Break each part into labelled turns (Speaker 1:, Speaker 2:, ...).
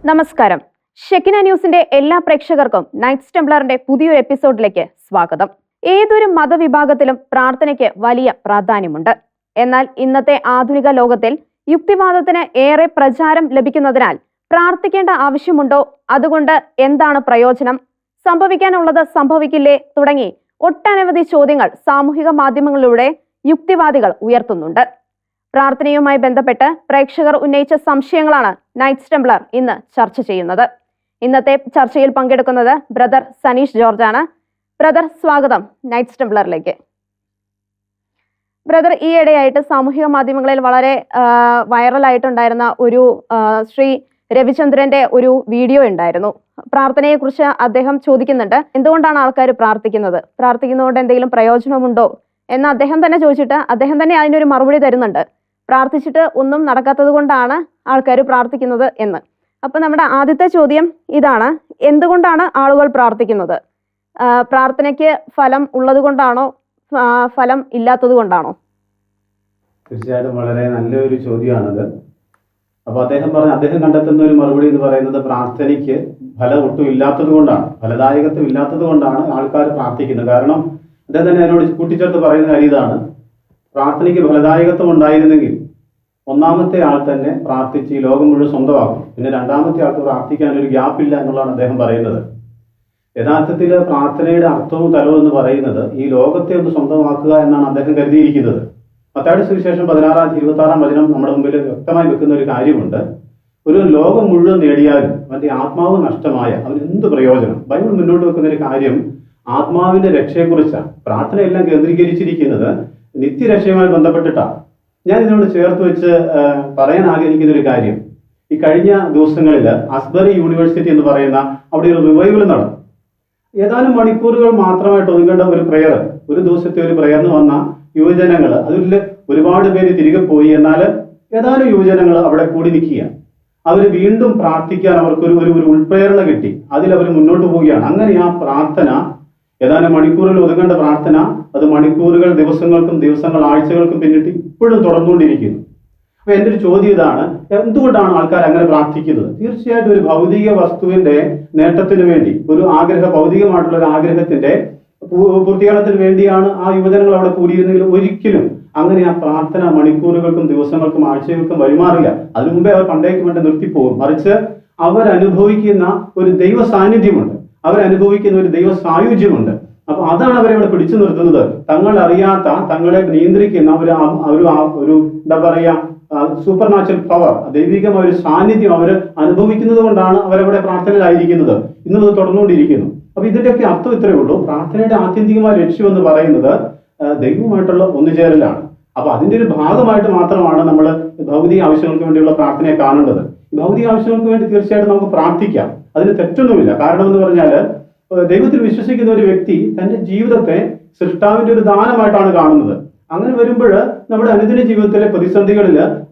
Speaker 1: നമസ്കാരം. ഷെക്കിന ന്യൂസിന്റെ എല്ലാ പ്രേക്ഷകർക്കും നൈറ്റ്സ് ടെംപ്ലറിന്റെ പുതിയൊരു എപ്പിസോഡിലേക്ക് സ്വാഗതം. ഏതൊരു മതവിഭാഗത്തിലും പ്രാർത്ഥനയ്ക്ക് വലിയ പ്രാധാന്യമുണ്ട്. എന്നാൽ ഇന്നത്തെ ആധുനിക ലോകത്തിൽ യുക്തിവാദത്തിന് ഏറെ പ്രചാരം ലഭിക്കുന്നതിനാൽ പ്രാർത്ഥിക്കേണ്ട ആവശ്യമുണ്ടോ, അതുകൊണ്ട് എന്താണ് പ്രയോജനം, സംഭവിക്കാനുള്ളത് സംഭവിക്കില്ലേ തുടങ്ങി ഒട്ടനവധി ചോദ്യങ്ങൾ സാമൂഹിക മാധ്യമങ്ങളിലൂടെ യുക്തിവാദികൾ ഉയർത്തുന്നുണ്ട്. പ്രാർത്ഥനയുമായി ബന്ധപ്പെട്ട് പ്രേക്ഷകർ ഉന്നയിച്ച സംശയങ്ങളാണ് നൈറ്റ്സ് ടെംപ്ലർ ഇന്ന് ചർച്ച ചെയ്യുന്നത്. ഇന്നത്തെ ചർച്ചയിൽ പങ്കെടുക്കുന്നത് ബ്രദർ സനീഷ് ജോർജ് ആണ്. ബ്രദർ, സ്വാഗതം നൈറ്റ്സ് ടെംപ്ലറിലേക്ക്. ബ്രദർ, ഈയിടെയായിട്ട് സാമൂഹിക മാധ്യമങ്ങളിൽ വളരെ വൈറലായിട്ടുണ്ടായിരുന്ന ഒരു ശ്രീ രവിചന്ദ്രന്റെ ഒരു വീഡിയോ ഉണ്ടായിരുന്നു. പ്രാർത്ഥനയെ കുറിച്ച് അദ്ദേഹം ചോദിക്കുന്നുണ്ട്, എന്തുകൊണ്ടാണ് ആൾക്കാർ പ്രാർത്ഥിക്കുന്നത്, പ്രാർത്ഥിക്കുന്നതുകൊണ്ട് എന്തെങ്കിലും പ്രയോജനമുണ്ടോ എന്ന് അദ്ദേഹം തന്നെ ചോദിച്ചിട്ട് അദ്ദേഹം തന്നെ അതിനൊരു മറുപടി തരുന്നുണ്ട്. പ്രാർത്ഥിച്ചിട്ട് ഒന്നും നടക്കാത്തത് കൊണ്ടാണ് ആൾക്കാർ പ്രാർത്ഥിക്കുന്നത് എന്ന്. അപ്പൊ നമ്മുടെ ആദ്യത്തെ ചോദ്യം ഇതാണ്, എന്തുകൊണ്ടാണ് ആളുകൾ പ്രാർത്ഥിക്കുന്നത്? പ്രാർത്ഥനയ്ക്ക് ഫലം ഉള്ളത് കൊണ്ടാണോ, ഫലം ഇല്ലാത്തത് കൊണ്ടാണോ?
Speaker 2: തീർച്ചയായിട്ടും വളരെ നല്ലൊരു ചോദ്യമാണത്. അപ്പോൾ അദ്ദേഹം കണ്ടെത്തുന്ന ഒരു മറുപടി എന്ന് പറയുന്നത് പ്രാർത്ഥനയ്ക്ക് ഫലം ഒട്ടും ഇല്ലാത്തത് കൊണ്ടാണ്, ഫലദായകത്വം ഇല്ലാത്തത് കൊണ്ടാണ് ആൾക്കാർ പ്രാർത്ഥിക്കുന്നത്. കാരണം അദ്ദേഹം തന്നെ അതിനോട് കൂട്ടിച്ചേർത്ത് പറയുന്ന കാര്യം ഇതാണ്, പ്രാർത്ഥനയ്ക്ക് ഫലദായകത്വം ഉണ്ടായിരുന്നെങ്കിൽ ഒന്നാമത്തെ ആൾ തന്നെ പ്രാർത്ഥിച്ച് ഈ ലോകം മുഴുവൻ സ്വന്തമാക്കും, പിന്നെ രണ്ടാമത്തെ ആൾക്ക് പ്രാർത്ഥിക്കാൻ ഒരു ഗ്യാപ്പില്ല എന്നുള്ളതാണ് അദ്ദേഹം പറയുന്നത്. യഥാർത്ഥത്തിൽ പ്രാർത്ഥനയുടെ അർത്ഥവും തലവും എന്ന് പറയുന്നത് ഈ ലോകത്തെ ഒന്ന് സ്വന്തമാക്കുക എന്നാണ് അദ്ദേഹം കരുതിയിരിക്കുന്നത്. മത്തായിയുടെ സുവിശേഷം 16-26 വചനം നമ്മുടെ മുമ്പിൽ വ്യക്തമായി വെക്കുന്ന ഒരു കാര്യമുണ്ട്. ഒരു ലോകം മുഴുവൻ നേടിയാലും അവന്റെ ആത്മാവ് നഷ്ടമായ അവന് എന്ത് പ്രയോജനം? ബൈബിൾ മുന്നോട്ട് വെക്കുന്ന ഒരു കാര്യം ആത്മാവിന്റെ രക്ഷയെക്കുറിച്ചാണ്. പ്രാർത്ഥനയെല്ലാം കേന്ദ്രീകരിച്ചിരിക്കുന്നത് നിത്യരക്ഷയുമായി ബന്ധപ്പെട്ടിട്ടാണ്. ഞാൻ ഇതിനോട് ചേർത്ത് വെച്ച് പറയാൻ ആഗ്രഹിക്കുന്ന ഒരു കാര്യം, ഈ കഴിഞ്ഞ ദിവസങ്ങളിൽ അസ്ബറി യൂണിവേഴ്സിറ്റി എന്ന് പറയുന്ന അവിടെ ഒരു റിവൈവൽ നടന്നു. ഏതാനും മണിക്കൂറുകൾ മാത്രമായിട്ട് ഒതുങ്ങേണ്ട ഒരു പ്രെയർ, ഒരു ദിവസത്തെ ഒരു പ്രെയറിന് വന്ന യുവജനങ്ങൾ, അതിൽ ഒരുപാട് പേര് തിരികെ പോയി. എന്നാൽ ഏതാനും യുവജനങ്ങൾ അവിടെ കൂടി നിൽക്കുക. അവർ വീണ്ടും പ്രാർത്ഥിക്കാൻ അവർക്കൊരു ഒരു ഉൾപ്രേരണ കിട്ടി, അതിൽ അവർ മുന്നോട്ട് പോവുകയാണ്. അങ്ങനെ ആ പ്രാർത്ഥന, ഏതാനും മണിക്കൂറുകൾ ഒതുങ്ങേണ്ട പ്രാർത്ഥന, അത് മണിക്കൂറുകൾ, ദിവസങ്ങൾ, ആഴ്ചകൾക്കും പിന്നിട്ട് ഇപ്പോഴും തുടർന്നുകൊണ്ടിരിക്കുന്നു. അപ്പൊ എൻ്റെ ഒരു ചോദ്യം ഇതാണ്, എന്തുകൊണ്ടാണ് ആൾക്കാർ അങ്ങനെ പ്രാർത്ഥിക്കുന്നത്? തീർച്ചയായിട്ടും ഒരു ഭൗതിക വസ്തുവിന്റെ നേട്ടത്തിന് വേണ്ടി, ഒരു ഭൗതികമായിട്ടുള്ള ഒരു ആഗ്രഹത്തിന്റെ പൂർത്തീകരണത്തിന് വേണ്ടിയാണ് ആ യുവജനങ്ങൾ അവിടെ കൂടിയിരുന്നെങ്കിൽ ഒരിക്കലും അങ്ങനെ ആ പ്രാർത്ഥന മണിക്കൂറുകൾക്കും ദിവസങ്ങൾക്കും ആഴ്ചകൾക്കും വഴിമാറില്ല. അതിനു മുമ്പേ അവർ പണ്ടേക്ക് വേണ്ടി നിർത്തിപ്പോകും. മറിച്ച് അവരനുഭവിക്കുന്ന ഒരു ദൈവ സാന്നിധ്യമുണ്ട്, അവരനുഭവിക്കുന്ന ഒരു ദൈവ സായുജ്യമുണ്ട്. അപ്പൊ അതാണ് അവരെ ഇവിടെ പിടിച്ചു നിർത്തുന്നത്. തങ്ങൾ അറിയാത്ത, തങ്ങളെ നിയന്ത്രിക്കുന്ന ഒരു എന്താ പറയാ, സൂപ്പർ നാച്ചുറൽ പവർ, ദൈവികമായ ഒരു സാന്നിധ്യം അവർ അനുഭവിക്കുന്നത് കൊണ്ടാണ് അവരവിടെ പ്രാർത്ഥനയിലായിരിക്കുന്നത്. ഇന്നും അത് തുടർന്നുകൊണ്ടിരിക്കുന്നു. അപ്പൊ ഇതിന്റെയൊക്കെ അർത്ഥം ഇത്രയേ ഉള്ളൂ, പ്രാർത്ഥനയുടെ ആത്യന്തികമായ ലക്ഷ്യം എന്ന് പറയുന്നത് ദൈവവുമായിട്ടുള്ള ഒന്നുചേരലാണ്. അപ്പൊ അതിന്റെ ഒരു ഭാഗമായിട്ട് മാത്രമാണ് നമ്മൾ ഭൗതിക ആവശ്യങ്ങൾക്ക് വേണ്ടിയുള്ള പ്രാർത്ഥനയെ കാണേണ്ടത്. ഭൗതിക ആവശ്യങ്ങൾക്ക് വേണ്ടി തീർച്ചയായിട്ടും നമുക്ക് പ്രാർത്ഥിക്കാം, അതിന് തെറ്റൊന്നുമില്ല. കാരണം എന്ന് പറഞ്ഞാൽ ദൈവത്തിൽ വിശ്വസിക്കുന്ന ഒരു വ്യക്തി തന്റെ ജീവിതത്തെ സൃഷ്ടാവിന്റെ ഒരു ദാനമായിട്ടാണ് കാണുന്നത്. അങ്ങനെ വരുമ്പോൾ നമ്മുടെ അനുദിന ജീവിതത്തിലെ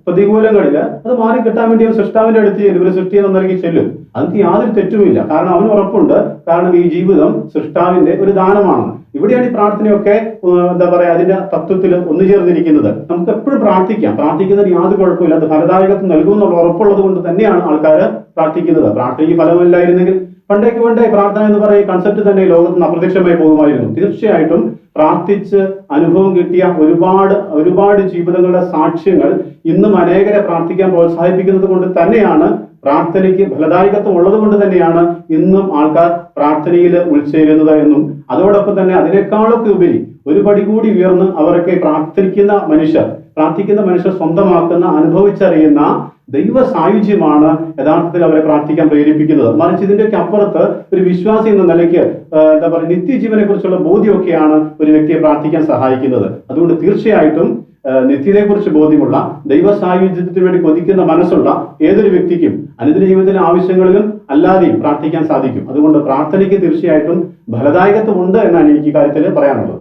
Speaker 2: പ്രതികൂലങ്ങളില് അത് മാറിക്കിട്ടാൻ വേണ്ടി സൃഷ്ടാവിന്റെ അടുത്ത് ചെല്ലും, ഒരു സൃഷ്ടിയെ നൽകി ചെല്ലും. അതിന് യാതൊരു തെറ്റുമില്ല. കാരണം അവന് ഉറപ്പുണ്ട്, കാരണം ഈ ജീവിതം സൃഷ്ടാവിന്റെ ഒരു ദാനമാണ്. ഇവിടെയാണ് ഈ പ്രാർത്ഥനയൊക്കെ എന്താ പറയാ, അതിന്റെ തത്വത്തിൽ ഒന്നുചേർന്നിരിക്കുന്നത്. നമുക്ക് എപ്പോഴും പ്രാർത്ഥിക്കാം, പ്രാർത്ഥിക്കുന്നതിന് യാതൊരു കുഴപ്പമില്ല. അത് ഫലദായകത്വം നൽകുമെന്നുള്ള ഉറപ്പുള്ളത് കൊണ്ട് തന്നെയാണ് ആൾക്കാർ പ്രാർത്ഥിക്കുന്നത്. പ്രാർത്ഥനയ്ക്ക് ഫലമില്ലായിരുന്നെങ്കിൽ പണ്ടേ പ്രാർത്ഥന എന്ന് പറയുന്ന കൺസെപ്റ്റ് തന്നെ ലോകത്ത് നിന്ന് അപ്രത്യക്ഷമായി പോകുമായിരുന്നു. തീർച്ചയായിട്ടും പ്രാർത്ഥിച്ച് അനുഭവം കിട്ടിയ ഒരുപാട് ജീവിതങ്ങളുടെ സാക്ഷ്യങ്ങൾ ഇന്നും അനേകരെ പ്രാർത്ഥിക്കാൻ പ്രോത്സാഹിപ്പിക്കുന്നത് കൊണ്ട് തന്നെയാണ്, പ്രാർത്ഥനയ്ക്ക് ഫലദായകത്വം ഉള്ളത് കൊണ്ട് തന്നെയാണ് ഇന്നും ആൾക്കാർ പ്രാർത്ഥനയിൽ ഉൾച്ചേരുന്നത് എന്നും, അതോടൊപ്പം തന്നെ അതിനേക്കാളൊക്കെ ഉപരി ഒരു പടി കൂടി ഉയർന്ന് അവരൊക്കെ പ്രാർത്ഥിക്കുന്ന മനുഷ്യർ സ്വന്തമാക്കുന്ന, അനുഭവിച്ചറിയുന്ന ദൈവ സായുജ്യമാണ് യഥാർത്ഥത്തിൽ അവരെ പ്രാർത്ഥിക്കാൻ പ്രേരിപ്പിക്കുന്നത്. മറിച്ച് ഇതിന്റെയൊക്കെ അപ്പുറത്ത് ഒരു വിശ്വാസി എന്ന നിലയ്ക്ക് എന്താ പറയുക, നിത്യജീവനെ കുറിച്ചുള്ള ബോധ്യമൊക്കെയാണ് ഒരു വ്യക്തിയെ പ്രാർത്ഥിക്കാൻ സഹായിക്കുന്നത്. അതുകൊണ്ട് തീർച്ചയായിട്ടും നിത്യതയെക്കുറിച്ച് ബോധ്യമുള്ള, ദൈവ സായുജ്യത്തിന് വേണ്ടി കൊതിക്കുന്ന മനസ്സുള്ള ഏതൊരു വ്യക്തിക്കും അനുദിന ജീവിതത്തിലെ ആവശ്യങ്ങളിലും അല്ലാതെയും പ്രാർത്ഥിക്കാൻ സാധിക്കും. അതുകൊണ്ട് പ്രാർത്ഥനയ്ക്ക് തീർച്ചയായിട്ടും ഫലദായകത്വം ഉണ്ട് എന്നാണ് എനിക്ക് കാര്യത്തിൽ പറയാനുള്ളത്.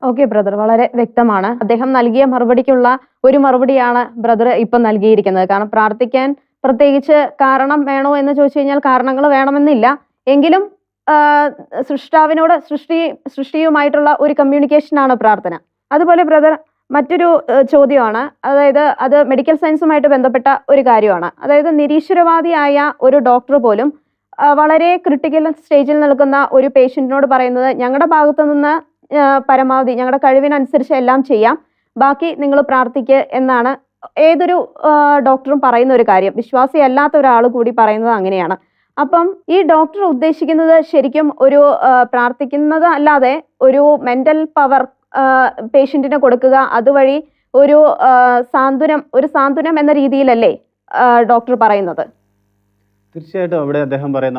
Speaker 1: ഓക്കെ ബ്രദർ, വളരെ വ്യക്തമാണ്. അദ്ദേഹം നൽകിയ മറുപടിക്കുള്ള ഒരു മറുപടിയാണ് ബ്രദർ ഇപ്പം നൽകിയിരിക്കുന്നത്. കാരണം പ്രാർത്ഥിക്കാൻ പ്രത്യേകിച്ച് കാരണം വേണോ എന്ന് ചോദിച്ചു കഴിഞ്ഞാൽ കാരണങ്ങൾ വേണമെന്നില്ല, എങ്കിലും സൃഷ്ടാവിനോട് സൃഷ്ടിയുമായിട്ടുള്ള ഒരു കമ്മ്യൂണിക്കേഷൻ ആണ് പ്രാർത്ഥന. അതുപോലെ ബ്രദർ, മറ്റൊരു ചോദ്യമാണ്, അതായത് അത് മെഡിക്കൽ സയൻസുമായിട്ട് ബന്ധപ്പെട്ട ഒരു കാര്യമാണ്. അതായത് നിരീശ്വരവാദിയായ ഒരു ഡോക്ടർ പോലും വളരെ ക്രിട്ടിക്കൽ സ്റ്റേജിൽ നിൽക്കുന്ന ഒരു പേഷ്യൻറ്റിനോട് പറയുന്നത്, ഞങ്ങളുടെ ഭാഗത്തു നിന്ന് പരമാവധി ഞങ്ങളുടെ കഴിവിനനുസരിച്ച് എല്ലാം ചെയ്യാം, ബാക്കി നിങ്ങൾ പ്രാർത്ഥിക്കുക എന്നാണ് ഏതൊരു ഡോക്ടറും പറയുന്ന ഒരു കാര്യം. വിശ്വാസിയല്ലാത്ത ഒരാൾ കൂടി പറയുന്നത് അങ്ങനെയാണ്. അപ്പം ഈ ഡോക്ടർ ഉദ്ദേശിക്കുന്നത് ശരിക്കും ഒരു പ്രാർത്ഥിക്കുന്നത് അല്ലാതെ ഒരു മെന്റൽ പവർ പേഷ്യന്റിന് കൊടുക്കുക, അതുവഴി ഒരു സാന്ത്വനം എന്ന രീതിയിലല്ലേ ഡോക്ടർ പറയുന്നത്?
Speaker 2: തീർച്ചയായിട്ടും അവിടെ അദ്ദേഹം പറയാം,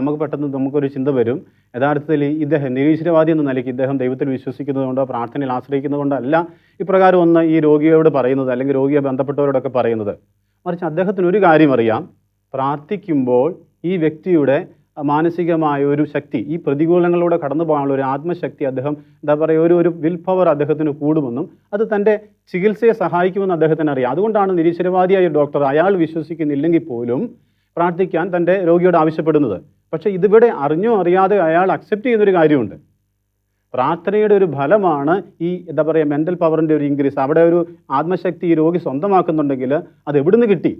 Speaker 2: നമുക്കൊരു ചിന്ത വരും, യഥാർത്ഥത്തിൽ ഇദ്ദേഹം നിരീശ്വരവാദി എന്ന നിലയ്ക്ക് ഇദ്ദേഹം ദൈവത്തിൽ വിശ്വസിക്കുന്നതുകൊണ്ടോ പ്രാർത്ഥനയിൽ ആശ്രയിക്കുന്നതുകൊണ്ടല്ല ഇപ്രകാരം ഒന്ന് ഈ രോഗിയോട് പറയുന്നത്, അല്ലെങ്കിൽ രോഗിയെ ബന്ധപ്പെട്ടവരോടൊക്കെ പറയുന്നത്. മറിച്ച് അദ്ദേഹത്തിന് ഒരു കാര്യം അറിയാം, പ്രാർത്ഥിക്കുമ്പോൾ ഈ വ്യക്തിയുടെ മാനസികമായ ഒരു ശക്തി, ഈ പ്രതികൂലങ്ങളിലൂടെ കടന്നു പോകാനുള്ള ഒരു ആത്മശക്തി അദ്ദേഹം ഒരു വിൽ പവർ അദ്ദേഹത്തിന് കൂടുമെന്നും അത് തൻ്റെ ചികിത്സയെ സഹായിക്കുമെന്ന് അദ്ദേഹത്തിന് അറിയാം. അതുകൊണ്ടാണ് നിരീശ്വരവാദിയായ ഡോക്ടർ അയാൾ വിശ്വസിക്കുന്നില്ലെങ്കിൽ പോലും പ്രാർത്ഥിക്കാൻ തൻ്റെ രോഗിയോട് ആവശ്യപ്പെടുന്നത്. പക്ഷേ ഇതിവിടെ അറിഞ്ഞോ അറിയാതെ അയാൾ അക്സെപ്റ്റ് ചെയ്യുന്നൊരു കാര്യമുണ്ട്. പ്രാർത്ഥനയുടെ ഒരു ഫലമാണ് ഈ മെൻ്റൽ പവറിൻ്റെ ഒരു ഇൻക്രീസ്. അവിടെ ഒരു ആത്മശക്തി ഈ രോഗി സ്വന്തമാക്കുന്നുണ്ടെങ്കിൽ അത് എവിടുന്ന് കിട്ടി?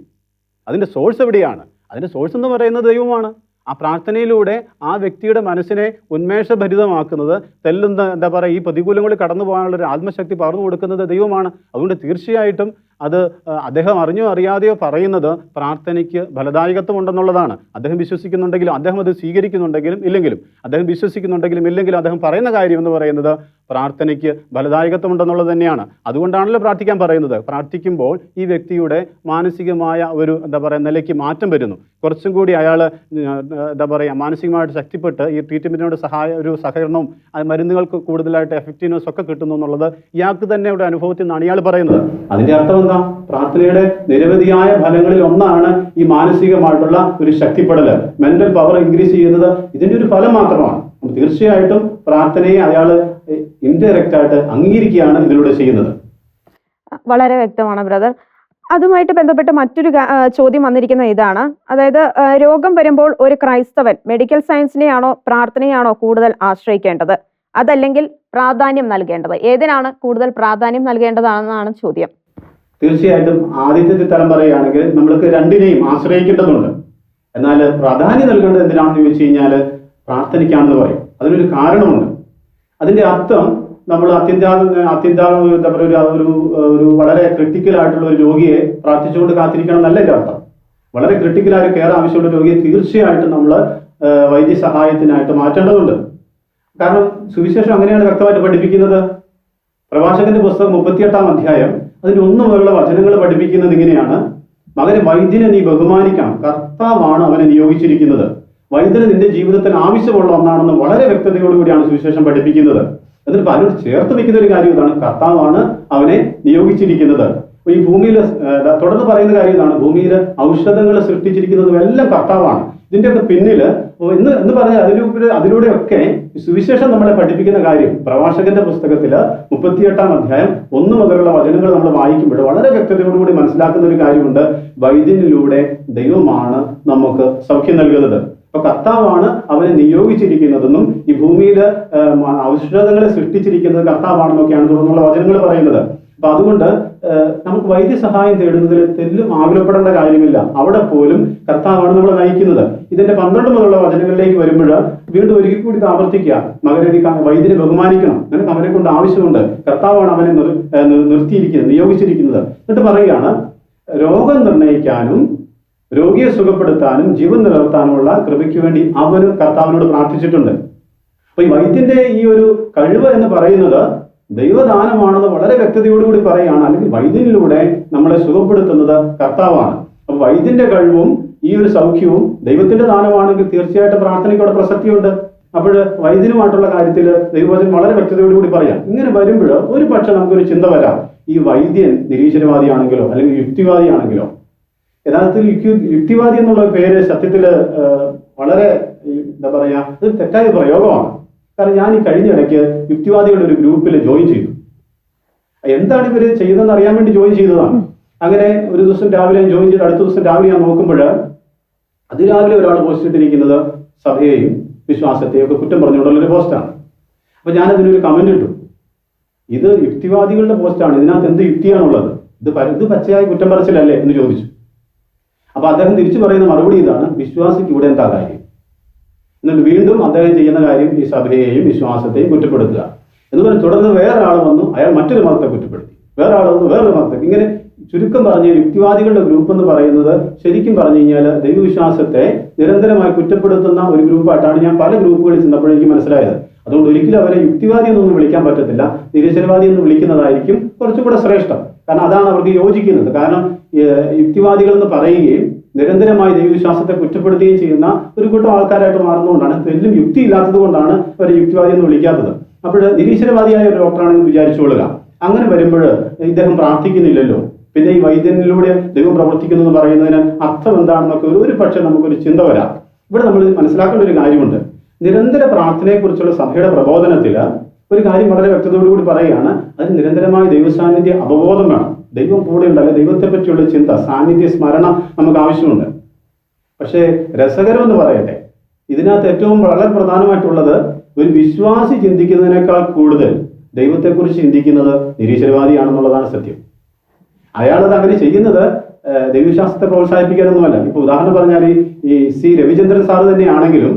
Speaker 2: അതിൻ്റെ സോഴ്സ് എവിടെയാണ്? അതിൻ്റെ സോഴ്സ് എന്ന് പറയുന്നത് ദൈവമാണ്. ആ പ്രാർത്ഥനയിലൂടെ ആ വ്യക്തിയുടെ മനസ്സിനെ ഉന്മേഷഭരിതമാക്കുന്നത്, ഈ പ്രതികൂലങ്ങളിൽ കടന്നു പോകാനുള്ള ഒരു ആത്മശക്തി പകർന്നു കൊടുക്കുന്നത് ദൈവമാണ്. അതുകൊണ്ട് തീർച്ചയായിട്ടും അത് അദ്ദേഹം അറിഞ്ഞോ അറിയാതെയോ പറയുന്നത് പ്രാർത്ഥനയ്ക്ക് ഫലദായകത്വം ഉണ്ടെന്നുള്ളതാണ്. അദ്ദേഹം വിശ്വസിക്കുന്നുണ്ടെങ്കിലും, അദ്ദേഹം അത് സ്വീകരിക്കുന്നുണ്ടെങ്കിലും ഇല്ലെങ്കിലും, അദ്ദേഹം വിശ്വസിക്കുന്നുണ്ടെങ്കിലും ഇല്ലെങ്കിലും അദ്ദേഹം പറയുന്ന കാര്യം എന്ന് പറയുന്നത് പ്രാർത്ഥനയ്ക്ക് ഫലദായകത്വം ഉണ്ടെന്നുള്ളത് തന്നെയാണ്. അതുകൊണ്ടാണല്ലോ പ്രാർത്ഥിക്കാൻ പറയുന്നത്. പ്രാർത്ഥിക്കുമ്പോൾ ഈ വ്യക്തിയുടെ മാനസികമായ ഒരു നിലയ്ക്ക് മാറ്റം വരുന്നു. കുറച്ചും കൂടി അയാൾ മാനസികമായിട്ട് ശക്തിപ്പെട്ട് ഈ ട്രീറ്റ്മെൻറ്റിനോട് സഹകരണവും മരുന്നുകൾക്ക് കൂടുതലായിട്ട് എഫക്റ്റീവ്നെസ് ഒക്കെ കിട്ടുന്നു എന്നുള്ളത് ഇയാൾക്ക് തന്നെ ഒരു അനുഭവത്തിൽ നിന്നാണ് ഇയാൾ പറയുന്നത്. അതിൻ്റെ അർത്ഥം എന്താ? പ്രാർത്ഥനയുടെ നിരവധിയായ ഫലങ്ങളിൽ ഒന്നാണ് ഈ മാനസികമായിട്ടുള്ള ഒരു ശക്തിപ്പെടൽ, മെന്റൽ പവർ ഇൻക്രീസ് ചെയ്യുന്നത്. ഇതിൻ്റെ ഒരു ഫലം മാത്രമാണ്. തീർച്ചയായിട്ടും പ്രാർത്ഥനയെ അയാൾ ഇൻഡയറക്റ്റ് ആയിട്ട് അംഗീകരിക്കുകയാണ് ഇതിലൂടെ ചെയ്യുന്നത്.
Speaker 1: വളരെ വ്യക്തമാണ് ബ്രദർ. അതുമായിട്ട് ബന്ധപ്പെട്ട് മറ്റൊരു ചോദ്യം വന്നിരിക്കുന്ന ഇതാണ്, അതായത് രോഗം വരുമ്പോൾ ഒരു ക്രൈസ്തവൻ മെഡിക്കൽ സയൻസിനെയാണോ പ്രാർത്ഥനയാണോ കൂടുതൽ ആശ്രയിക്കേണ്ടത്, അതല്ലെങ്കിൽ പ്രാധാന്യം നൽകേണ്ടത്? ഏതിനാണ് കൂടുതൽ പ്രാധാന്യം നൽകേണ്ടതാണെന്നാണ് ചോദ്യം.
Speaker 2: തീർച്ചയായിട്ടും ആദ്യത്തെ തലം പറയുകയാണെങ്കിൽ നമ്മൾക്ക് രണ്ടിനെയും ആശ്രയിക്കേണ്ടതുണ്ട്. എന്നാൽ പ്രാധാന്യം നൽകേണ്ടത് എന്തിനാണെന്ന് ചോദിച്ചു കഴിഞ്ഞാൽ പ്രാർത്ഥനയ്ക്കാണെന്ന് പറയും. അതിനൊരു കാരണമുണ്ട്. അതിൻ്റെ അർത്ഥം നമ്മൾ ഒരു വളരെ ക്രിട്ടിക്കൽ ആയിട്ടുള്ള ഒരു രോഗിയെ പ്രാർത്ഥിച്ചുകൊണ്ട് കാത്തിരിക്കണം എന്നല്ല എൻ്റെ അർത്ഥം. വളരെ ക്രിട്ടിക്കലായ കെയർ ആവശ്യമുള്ള രോഗിയെ തീർച്ചയായിട്ടും നമ്മൾ വൈദ്യസഹായത്തിനായിട്ട് മാറ്റേണ്ടതുണ്ട്. കാരണം സുവിശേഷം അങ്ങനെയാണ് വ്യക്തമായിട്ട് പഠിപ്പിക്കുന്നത്. പ്രഭാഷകന്റെ പുസ്തകം 38-ാം അധ്യായം അതിൻ്റെ 1 മുതലുള്ള വചനങ്ങൾ പഠിപ്പിക്കുന്നത് ഇങ്ങനെയാണ്: മകനെ, വൈദ്യനെ നീ ബഹുമാനിക്കണം, കർത്താവാണ് അവനെ നിയോഗിച്ചിരിക്കുന്നത്. വൈദ്യന് നിന്റെ ജീവിതത്തിൽ ആവശ്യമുള്ള ഒന്നാണെന്ന് വളരെ വ്യക്തതയോടുകൂടിയാണ് സുവിശേഷം പഠിപ്പിക്കുന്നത്. അതിന് പലരും ചേർത്ത് വെക്കുന്ന ഒരു കാര്യം ഇതാണ്: കർത്താവാണ് അവനെ നിയോഗിച്ചിരിക്കുന്നത്. അപ്പൊ ഈ ഭൂമിയിൽ തുടർന്ന് പറയുന്ന കാര്യം ഇതാണ്: ഭൂമിയിൽ ഔഷധങ്ങൾ സൃഷ്ടിച്ചിരിക്കുന്നതും എല്ലാം കർത്താവാണ്. ഇതിൻ്റെയൊക്കെ പിന്നിൽ എന്ന് പറഞ്ഞാൽ അതിലൂടെയൊക്കെ സുവിശേഷം നമ്മളെ പഠിപ്പിക്കുന്ന കാര്യം പ്രഭാഷകന്റെ പുസ്തകത്തിൽ 38-ാം അധ്യായം 1 മുതലുള്ള വചനങ്ങൾ നമ്മൾ വായിക്കുമ്പോൾ വളരെ വ്യക്തതയോടുകൂടി മനസ്സിലാക്കുന്ന ഒരു കാര്യമുണ്ട്: വൈദ്യനിലൂടെ ദൈവമാണ് നമുക്ക് സൗഖ്യം നൽകുന്നത്. അപ്പൊ കർത്താവാണ് അവനെ നിയോഗിച്ചിരിക്കുന്നതെന്നും ഈ ഭൂമിയിൽ ഔഷധങ്ങളെ സൃഷ്ടിച്ചിരിക്കുന്നത് കർത്താവാണെന്നൊക്കെയാണ് തുടർന്നുള്ള വചനങ്ങൾ പറയുന്നത്. അപ്പൊ അതുകൊണ്ട് നമുക്ക് വൈദ്യസഹായം തേടുന്നതിൽ തെല്ലും ആകുലപ്പെടേണ്ട കാര്യമില്ല. അവിടെ പോലും കർത്താവാണ് നമ്മളെ നയിക്കുന്നത്. ഇതിന്റെ 12 മുതലുള്ള വചനങ്ങളിലേക്ക് വരുമ്പോൾ വീണ്ടും ഒരിക്കൽ കൂടി ആവർത്തിക്കുക: മകനെ, വൈദ്യനെ ബഹുമാനിക്കണം, നിനക്ക് അവനെ കൊണ്ട് ആവശ്യമുണ്ട്, കർത്താവാണ് അവനെ നിർത്തിയിരിക്കുന്നത്, നിയോഗിച്ചിരിക്കുന്നത്. എന്നിട്ട് പറയുകയാണ്: രോഗം നിർണ്ണയിക്കാനും രോഗിയെ സുഖപ്പെടുത്താനും ജീവൻ നിലനിർത്താനുമുള്ള കൃപയ്ക്ക് വേണ്ടി അവനും കർത്താവിനോട് പ്രാർത്ഥിച്ചിട്ടുണ്ട്. അപ്പൊ ഈ വൈദ്യന്റെ ഈ ഒരു കഴിവ് എന്ന് പറയുന്നത് ദൈവദാനമാണെന്ന് വളരെ വ്യക്തതയോടുകൂടി പറയുകയാണ്. അല്ലെങ്കിൽ വൈദ്യനിലൂടെ നമ്മളെ സുഖപ്പെടുത്തുന്നത് കർത്താവാണ്. അപ്പൊ വൈദ്യന്റെ കഴിവും ഈ ഒരു സൗഖ്യവും ദൈവത്തിന്റെ ദാനമാണെങ്കിൽ തീർച്ചയായിട്ടും പ്രാർത്ഥനയ്ക്കോടെ പ്രസക്തിയുണ്ട്. അപ്പോൾ വൈദ്യനുമായിട്ടുള്ള കാര്യത്തിൽ ദൈവവചനം വളരെ വ്യക്തതയോടുകൂടി പറയാം. ഇങ്ങനെ വരുമ്പോൾ ഒരു പക്ഷെ നമുക്കൊരു ചിന്ത വരാം: ഈ വൈദ്യൻ നിരീശ്വരവാദിയാണെങ്കിലോ അല്ലെങ്കിൽ യുക്തിവാദിയാണെങ്കിലോ? യഥാർത്ഥത്തിൽ യുക്തിവാദി എന്നുള്ള പേര് സത്യത്തിൽ വളരെ ഇത് തെറ്റായ പ്രയോഗമാണ്. കാരണം ഞാൻ ഈ കഴിഞ്ഞ ഇടയ്ക്ക് യുക്തിവാദികളുടെ ഒരു ഗ്രൂപ്പിൽ ജോയിൻ ചെയ്തു. എന്താണ് ഇവർ ചെയ്തതെന്ന് അറിയാൻ വേണ്ടി ജോയിൻ ചെയ്തതാണ്. അങ്ങനെ ഒരു ദിവസം രാവിലെ ജോയിൻ ചെയ്ത് അടുത്ത ദിവസം രാവിലെ ഞാൻ നോക്കുമ്പോൾ അതിരാവിലെ ഒരാൾ പോസ്റ്റ് ഇട്ടിരിക്കുന്നത് സഭയെയും വിശ്വാസത്തെയും ഒക്കെ കുറ്റം പറഞ്ഞുകൊണ്ടുള്ളൊരു പോസ്റ്റാണ്. അപ്പൊ ഞാനതിനൊരു കമന്റ് ഇട്ടു. ഇത് യുക്തിവാദികളുടെ പോസ്റ്റാണ്, ഇതിനകത്ത് എന്ത് യുക്തിയാണുള്ളത്, ഇത് പച്ചയായ കുറ്റം പറച്ചിലല്ലേ എന്ന് ചോദിച്ചു. അപ്പൊ അദ്ദേഹം തിരിച്ചു പറയുന്ന മറുപടി ഇതാണ്: വിശ്വാസിക്ക് ഇവിടെ എന്താ കാര്യം? എന്നിട്ട് വീണ്ടും അദ്ദേഹം ചെയ്യുന്ന കാര്യം ഈ സഭയെയും വിശ്വാസത്തെയും കുറ്റപ്പെടുത്തുക എന്ന് പറഞ്ഞ് തുടർന്ന് വേറെ ആൾ വന്നു, അയാൾ മറ്റൊരു മതത്തെ കുറ്റപ്പെടുത്തി, വേറെ ആൾ വന്നു വേറൊരു മതത്തെ. ഇങ്ങനെ ചുരുക്കം പറഞ്ഞ് യുക്തിവാദികളുടെ ഗ്രൂപ്പ് എന്ന് പറയുന്നത് ശരിക്കും പറഞ്ഞു കഴിഞ്ഞാൽ ദൈവവിശ്വാസത്തെ നിരന്തരമായി കുറ്റപ്പെടുത്തുന്ന ഒരു ഗ്രൂപ്പായിട്ടാണ് ഞാൻ പല ഗ്രൂപ്പുകളിൽ ചെന്നപ്പോഴേക്കും മനസ്സിലായത്. അതുകൊണ്ട് ഒരിക്കലും അവരെ യുക്തിവാദി എന്നൊന്നും വിളിക്കാൻ പറ്റത്തില്ല, നിരീശ്വരവാദി എന്ന് വിളിക്കുന്നതായിരിക്കും കുറച്ചുകൂടെ ശ്രേഷ്ഠം. കാരണം അതാണ് അവർക്ക് യോജിക്കുന്നത്. കാരണം യുക്തിവാദികൾ എന്ന് പറയുകയും നിരന്തരമായി ദൈവവിശ്വാസത്തെ കുറ്റപ്പെടുത്തുകയും ചെയ്യുന്ന ഒരു കൂട്ടം ആൾക്കാരായിട്ട് മാറുന്നതുകൊണ്ടാണ്, തെല്ലും യുക്തി ഇല്ലാത്തത് കൊണ്ടാണ് അവരെ യുക്തിവാദി എന്ന് വിളിക്കാത്തത്. അപ്പോൾ നിരീശ്വരവാദിയായ ഒരു ഡോക്ടറാണെന്ന് വിചാരിച്ചുകൊള്ളുക. അങ്ങനെ വരുമ്പോൾ ഇദ്ദേഹം പ്രാർത്ഥിക്കുന്നില്ലല്ലോ, പിന്നെ ഈ വൈദ്യനിലൂടെ ദൈവം പ്രവർത്തിക്കുന്നു എന്ന് പറയുന്നതിന് അർത്ഥം എന്താണെന്നൊക്കെ ഒരു പക്ഷേ നമുക്കൊരു ചിന്ത വരാം. ഇവിടെ നമ്മൾ മനസ്സിലാക്കേണ്ട ഒരു കാര്യമുണ്ട്. നിരന്തര പ്രാർത്ഥനയെക്കുറിച്ചുള്ള സഭയുടെ പ്രബോധനത്തിൽ ഒരു കാര്യം വളരെ വ്യക്തതയോടുകൂടി പറയുകയാണ്: അതിന് നിരന്തരമായ ദൈവസാന്നിധ്യ അവബോധം വേണം. ദൈവം കൂടെ ഉണ്ടല്ലോ, ദൈവത്തെ പറ്റിയുള്ള ചിന്ത, സാന്നിധ്യ സ്മരണ നമുക്ക് ആവശ്യമുണ്ട്. പക്ഷേ രസകരമെന്ന് പറയട്ടെ, ഇതിനകത്ത് ഏറ്റവും വളരെ പ്രധാനമായിട്ടുള്ളത് ഒരു വിശ്വാസി ചിന്തിക്കുന്നതിനേക്കാൾ കൂടുതൽ ദൈവത്തെക്കുറിച്ച് ചിന്തിക്കുന്നത് നിരീശ്വരവാദിയാണെന്നുള്ളതാണ് സത്യം. അയാളത് അങ്ങനെ ചെയ്യുന്നത് ദൈവവിശ്വാസത്തെ പ്രോത്സാഹിപ്പിക്കാനൊന്നുമല്ല. ഇപ്പൊ ഉദാഹരണം പറഞ്ഞാൽ ഈ സി രവിചന്ദ്രൻ സാറ് തന്നെയാണെങ്കിലും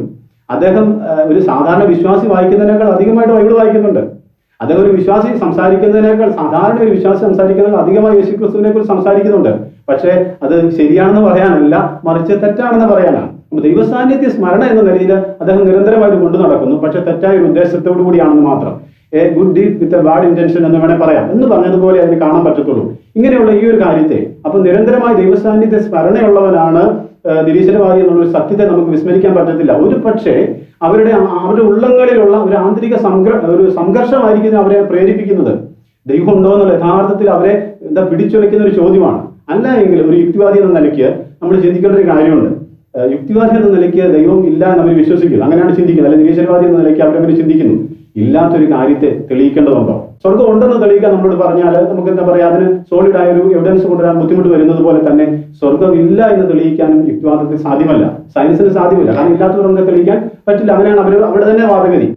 Speaker 2: അദ്ദേഹം ഒരു സാധാരണ വിശ്വാസി വായിക്കുന്നതിനേക്കാൾ അധികമായിട്ട് ബൈബിൾ വായിക്കുന്നുണ്ട്. അദ്ദേഹം ഒരു വിശ്വാസി സംസാരിക്കുന്നതിനേക്കാൾ, സാധാരണ ഒരു വിശ്വാസി സംസാരിക്കുന്നതിനേക്കാൾ അധികമായി യേശുക്രിസ്തുവിനെ കുറിച്ച് സംസാരിക്കുന്നുണ്ട്. പക്ഷേ അത് ശരിയാണെന്ന് പറയാനല്ല, മറിച്ച് തെറ്റാണെന്ന് പറയാനാണ്. അപ്പൊ ദൈവസാന്നിധ്യ സ്മരണ എന്ന നിലയിൽ അദ്ദേഹം നിരന്തരമായിട്ട് കൊണ്ടു നടക്കുന്നു. പക്ഷെ തെറ്റായ ഒരു ഉദ്ദേശത്തോടു കൂടിയാണെന്ന് മാത്രം. A good deed with a bad intention എന്ന് വേണേൽ പറയാം. എന്ന് പറഞ്ഞതുപോലെ അതിന് കാണാൻ പറ്റത്തുള്ളൂ ഇങ്ങനെയുള്ള ഈ ഒരു കാര്യത്തെ. അപ്പൊ നിരന്തരമായി ദൈവസാന്നിധ്യ സ്മരണയുള്ളവനാണ് നിരീശ്വരവാദി എന്നുള്ള ഒരു സത്യത്തെ നമുക്ക് വിസ്മരിക്കാൻ പറ്റത്തില്ല. ഒരു പക്ഷേ അവരുടെ ഉള്ളങ്ങളിലുള്ള ഒരു ആന്തരിക സംഘർഷമായിരിക്കും അവരെ പ്രേരിപ്പിക്കുന്നത്. ദൈവം ഉണ്ടോ എന്നുള്ള യഥാർത്ഥത്തിൽ അവരെ പിടിച്ചു വയ്ക്കുന്ന ഒരു ചോദ്യമാണ്. അല്ല എങ്കിൽ ഒരു യുക്തിവാദി എന്ന നിലയ്ക്ക് നമ്മൾ ചിന്തിക്കേണ്ട ഒരു കാര്യമുണ്ട്. യുക്തിവാദി എന്ന നിലയ്ക്ക് ദൈവം ഇല്ല എന്ന് അവർ വിശ്വസിക്കുന്നു, അങ്ങനെയാണ് ചിന്തിക്കുന്നത്. അല്ലെങ്കിൽ നിരീശ്വരവാദി എന്ന നിലയ്ക്ക് അവരങ്ങനെ ചിന്തിക്കുന്നു. ഇല്ലാത്തൊരു കാര്യത്തെ തെളിയിക്കേണ്ടതുണ്ടോ? സ്വർഗം ഉണ്ടെന്ന് തെളിയിക്കാൻ നമ്മളോട് പറഞ്ഞാൽ നമുക്ക് എന്താ പറയാ, അതിന് സോളിഡ് ആയ ഒരു എവിഡൻസ് കൊണ്ടുവരാൻ ബുദ്ധിമുട്ട് വരുന്നത് പോലെ തന്നെ സ്വർഗം ഇല്ല എന്ന് തെളിയിക്കാനും യുക്തിവാദത്തിൽ സാധ്യമല്ല, സയൻസിന് സാധ്യമല്ല. കാരണം ഇല്ലാത്തവർ നമുക്ക് തെളിയിക്കാൻ പറ്റില്ല. അങ്ങനെയാണ് അവിടെ തന്നെ വാദഗതി.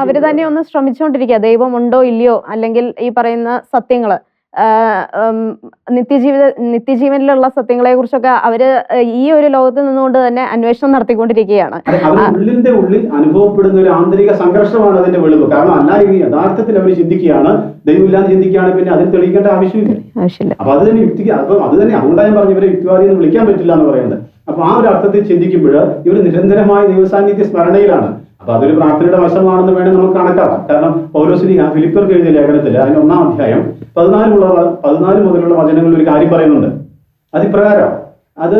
Speaker 1: അവര് തന്നെ ഒന്ന് ശ്രമിച്ചുകൊണ്ടിരിക്കുക, ദൈവം ഉണ്ടോ ഇല്ലയോ, അല്ലെങ്കിൽ ഈ പറയുന്ന സത്യങ്ങള് നിത്യജീവനിലുള്ള സത്യങ്ങളെ കുറിച്ചൊക്കെ അവര് ഈ ഒരു ലോകത്തിൽ നിന്നുകൊണ്ട് തന്നെ അന്വേഷണം നടത്തിക്കൊണ്ടിരിക്കുകയാണ്.
Speaker 2: ഉള്ളിന്റെ ഉള്ളിൽ അനുഭവപ്പെടുന്ന ഒരു ആന്തരിക സംഘർഷമാണ് അതിന്റെ വെളിവ്. കാരണം അല്ലാതെ യഥാർത്ഥത്തിൽ അവർ ചിന്തിക്കുകയാണ്, ദൈവം ഇല്ലാന്ന് ചിന്തിക്കുകയാണ്, പിന്നെ അതിന് തെളിയിക്കേണ്ട ആവശ്യമില്ല. അപ്പൊ അത് തന്നെ അത് തന്നെ അതുകൊണ്ടാണ് ഞാൻ പറഞ്ഞു ഇവരെ യുക്തിവാദി എന്ന് വിളിക്കാൻ പറ്റില്ല എന്ന് പറയുന്നത്. അപ്പൊ ആ ഒരു അർത്ഥത്തിൽ ചിന്തിക്കുമ്പോൾ ഇവർ നിരന്തരമായ ദൈവസാന്നിധ്യ സ്മരണയിലാണ്. അപ്പൊ അതൊരു പ്രാർത്ഥനയുടെ വശമാണെന്ന് വേണേൽ നമുക്ക് കണക്കാക്കാം. കാരണം പൗലോസ്ലീഹ ഫിലിപ്പിയർക്ക് എഴുതിയ ലേഖനത്തിൽ അതിന്റെ 1-ാം അധ്യായം 14 മുതലുള്ള വചനങ്ങളിൽ ഒരു കാര്യം പറയുന്നുണ്ട്. അതിപ്രകാരം അത്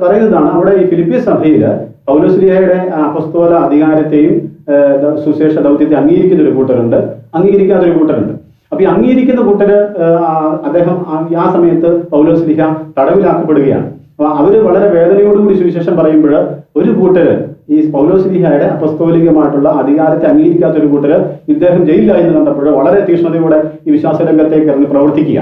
Speaker 2: പറയുന്നതാണ്. അവിടെ ഈ ഫിലിപ്പിയ സഭയിൽ പൗലോസ്ലീഹയുടെ അപ്പസ്തോല അധികാരത്തെയും സുശേഷ ദൗത്യത്തെ അംഗീകരിക്കുന്ന ഒരു കൂട്ടരുണ്ട്, അംഗീകരിക്കാത്തൊരു കൂട്ടരുണ്ട്. അപ്പൊ ഈ അംഗീകരിക്കുന്ന കൂട്ടര് അദ്ദേഹം ആ സമയത്ത് പൗലോസ്ലീഹ തടവിലാക്കപ്പെടുകയാണ്. അപ്പൊ അവര് വളരെ വേദനയോടുകൂടി സുവിശേഷം പറയുമ്പോൾ ഒരു കൂട്ടര് ഈ പൗലോസ്ലീഹയുടെ അപ്പസ്തോലികമായിട്ടുള്ള അധികാരത്തെ അംഗീകരിക്കാത്ത ഒരു കൂട്ടര് ഇദ്ദേഹം ജയിലിലായി എന്ന് കണ്ടപ്പോൾ വളരെ തീക്ഷ്ണതയോടെ ഈ വിശ്വാസ രംഗത്തേക്ക് ഇറങ്ങി പ്രവർത്തിക്കുക.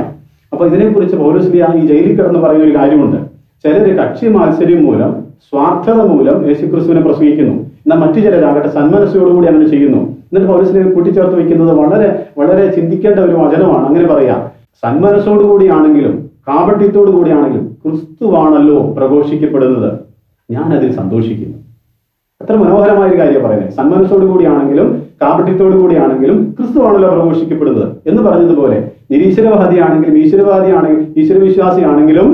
Speaker 2: അപ്പൊ ഇതിനെക്കുറിച്ച് പൗലോസ്ലീഹ ഈ ജയിലിൽ കിടന്ന് പറയുന്ന ഒരു കാര്യമുണ്ട്. ചിലര് കക്ഷി മാത്സര്യം മൂലം, സ്വാർത്ഥത മൂലം യേശുക്രിസ്തുവിനെ പ്രസംഗിക്കുന്നു, എന്നാൽ മറ്റു ചിലരാകട്ടെ സന്മനസ്സോടുകൂടി അങ്ങനെ ചെയ്യുന്നു. എന്നിട്ട് പൗലോസ്ലീഹ കൂട്ടിച്ചേർത്ത് വെക്കുന്നത് വളരെ വളരെ ചിന്തിക്കേണ്ട ഒരു വചനമാണ്. അങ്ങനെ പറയാം: സന്മനസ്സോടുകൂടിയാണെങ്കിലും കാപട്യത്തോടു കൂടിയാണെങ്കിലും ക്രിസ്തുവാണല്ലോ പ്രഘോഷിക്കപ്പെടുന്നത്, ഞാൻ അതിൽ സന്തോഷിക്കുന്നു. എത്ര മനോഹരമായ ഒരു കാര്യം പറയുന്നത്. സന്മനസ്സോടു കൂടിയാണെങ്കിലും കാപട്യത്തോടു കൂടിയാണെങ്കിലും ക്രിസ്തുവാണല്ലോ പ്രഘോഷിക്കപ്പെടുന്നത് എന്ന് പറഞ്ഞതുപോലെ നിരീശ്വരവാദിയാണെങ്കിലും ഈശ്വരവിശ്വാസിയാണെങ്കിലും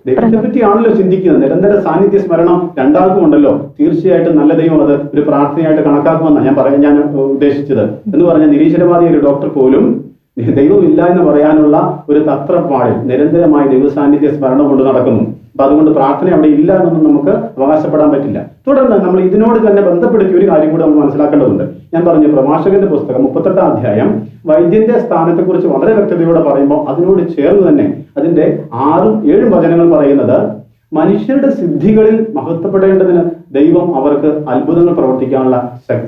Speaker 2: ദൈവത്തെ പറ്റിയാണല്ലോ ചിന്തിക്കുന്നത്. നിരന്തര സാന്നിധ്യ സ്മരണം രണ്ടാൾക്കും ഉണ്ടല്ലോ. തീർച്ചയായിട്ടും നല്ല ദൈവം അത് ഒരു പ്രാർത്ഥനയായിട്ട് കണക്കാക്കുമെന്നാണ് ഞാൻ ഉദ്ദേശിച്ചത്. എന്ന് പറഞ്ഞാൽ നിരീശ്വരവാദി ഒരു ഡോക്ടർ പോലും ദൈവം ഇല്ല എന്ന് പറയാനുള്ള ഒരു തത്രപ്പാടിൽ നിരന്തരമായി ദൈവസാന്നിധ്യ സ്മരണ കൊണ്ട് നടക്കുന്നു. അപ്പൊ അതുകൊണ്ട് പ്രാർത്ഥന അവിടെ ഇല്ല എന്നൊന്നും നമുക്ക് അവകാശപ്പെടാൻ പറ്റില്ല. തുടർന്ന് നമ്മൾ ഇതിനോട് തന്നെ ബന്ധപ്പെടുത്തി ഒരു കാര്യം കൂടെ നമ്മൾ മനസ്സിലാക്കേണ്ടതുണ്ട്. ഞാൻ പറഞ്ഞു പ്രഭാഷകന്റെ പുസ്തകം 38-ാം അധ്യായം വൈദ്യന്റെ സ്ഥാനത്തെക്കുറിച്ച് വളരെ വ്യക്തതയോടെ പറയുമ്പോൾ അതിനോട് ചേർന്ന് തന്നെ അതിന്റെ 6-7 വചനങ്ങൾ പറയുന്നത് മനുഷ്യരുടെ സിദ്ധികളിൽ മഹത്വപ്പെടേണ്ടതിന് ദൈവം അവർക്ക് അത്ഭുതങ്ങൾ പ്രവർത്തിക്കാനുള്ള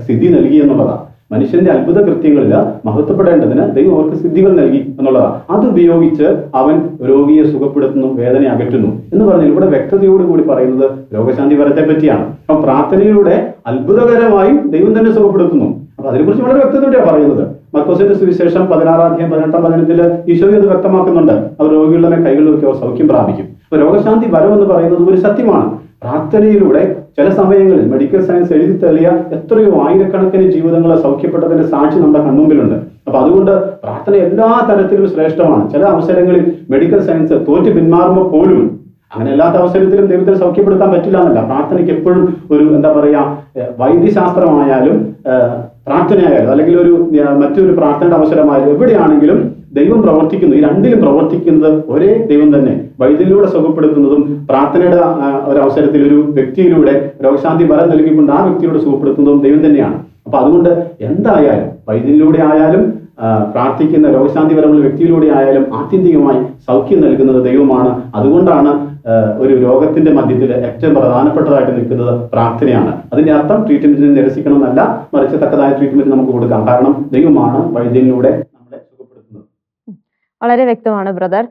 Speaker 2: സിദ്ധി നൽകി എന്നുള്ളതാണ്. മനുഷ്യന്റെ അത്ഭുത കൃത്യങ്ങളിൽ മഹത്വപ്പെടേണ്ടതിന് ദൈവം അവർക്ക് സിദ്ധികൾ നൽകി എന്നുള്ളതാണ്. അതുപയോഗിച്ച് അവൻ രോഗിയെ സുഖപ്പെടുത്തുന്നു, വേദന അകറ്റുന്നു എന്ന് പറഞ്ഞാൽ ഇവിടെ വ്യക്തതയോടുകൂടി പറയുന്നത് രോഗശാന്തി വരത്തെ പറ്റിയാണ്. അപ്പൊ പ്രാർത്ഥനയിലൂടെ അത്ഭുതകരമായും ദൈവം തന്നെ സുഖപ്പെടുത്തുന്നു. അപ്പൊ അതിനെക്കുറിച്ച് വളരെ വ്യക്തതയോടെയാണ് പറയുന്നത്. മർക്കോസിന്റെ സുവിശേഷം 16-18 ഈശോ ഇത് വ്യക്തമാക്കുന്നുണ്ട്. അവർ രോഗികളുടെ മേൽ കൈകൾ വെക്കുക, അവർ സൗഖ്യം പ്രാപിക്കും. അപ്പൊ രോഗശാന്തി വരം എന്ന് പറയുന്നത് ഒരു സത്യമാണ്. പ്രാർത്ഥനയിലൂടെ ചില സമയങ്ങളിൽ മെഡിക്കൽ സയൻസ് എഴുതി തെളിയ എത്രയോ ആയിരക്കണക്കിന് ജീവിതങ്ങളെ സൗഖ്യപ്പെട്ടതിന്റെ സാക്ഷി നമ്മുടെ കൺമുമ്പിലുണ്ട്. അപ്പൊ അതുകൊണ്ട് പ്രാർത്ഥന എല്ലാ തരത്തിലും ശ്രേഷ്ഠമാണ്. ചില അവസരങ്ങളിൽ മെഡിക്കൽ സയൻസ് തോറ്റ് പിന്മാറുമ്പോൾ പോലും, അങ്ങനെ എല്ലാത്ത അവസരത്തിലും ദൈവത്തിന് സൗഖ്യപ്പെടുത്താൻ പറ്റില്ല എന്നല്ല. പ്രാർത്ഥനയ്ക്ക് എപ്പോഴും ഒരു എന്താ പറയാ, വൈദ്യശാസ്ത്രമായാലും പ്രാർത്ഥനയായാലും അല്ലെങ്കിൽ ഒരു മറ്റൊരു പ്രാർത്ഥനയുടെ അവസരമായാലും എവിടെയാണെങ്കിലും ദൈവം പ്രവർത്തിക്കുന്നു. ഈ രണ്ടിലും പ്രവർത്തിക്കുന്നത് ഒരേ ദൈവം തന്നെ. വൈദ്യനിലൂടെ സുഖപ്പെടുത്തുന്നതും പ്രാർത്ഥനയുടെ ഒരു അവസരത്തിൽ ഒരു വ്യക്തിയിലൂടെ രോഗശാന്തി വരം നൽകിക്കൊണ്ട് ആ വ്യക്തിയോട് സുഖപ്പെടുത്തുന്നതും ദൈവം തന്നെയാണ്. അപ്പൊ അതുകൊണ്ട് എന്തായാലും വൈദ്യനിലൂടെ ആയാലും പ്രാർത്ഥിക്കുന്ന രോഗശാന്തി വരമുള്ള വ്യക്തിയിലൂടെ ആയാലും ആത്യന്തികമായി സൗഖ്യം നൽകുന്നത് ദൈവമാണ്. അതുകൊണ്ടാണ് ഒരു രോഗത്തിന്റെ മധ്യത്തിൽ ഏറ്റവും പ്രധാനപ്പെട്ടതായിട്ട് നിൽക്കുന്നത് പ്രാർത്ഥനയാണ്. അതിന്റെ അർത്ഥം ട്രീറ്റ്മെന്റിനെ നിരസിക്കണം എന്നല്ല, മറിച്ച് തക്കതായ ട്രീറ്റ്മെന്റ് നമുക്ക് കൊടുക്കാം. കാരണം ദൈവമാണ് വൈദ്യനിലൂടെ നമ്മളെ സുഖപ്പെടുത്തുന്നത്.
Speaker 1: വളരെ വ്യക്തമാണ് ബ്രദർ.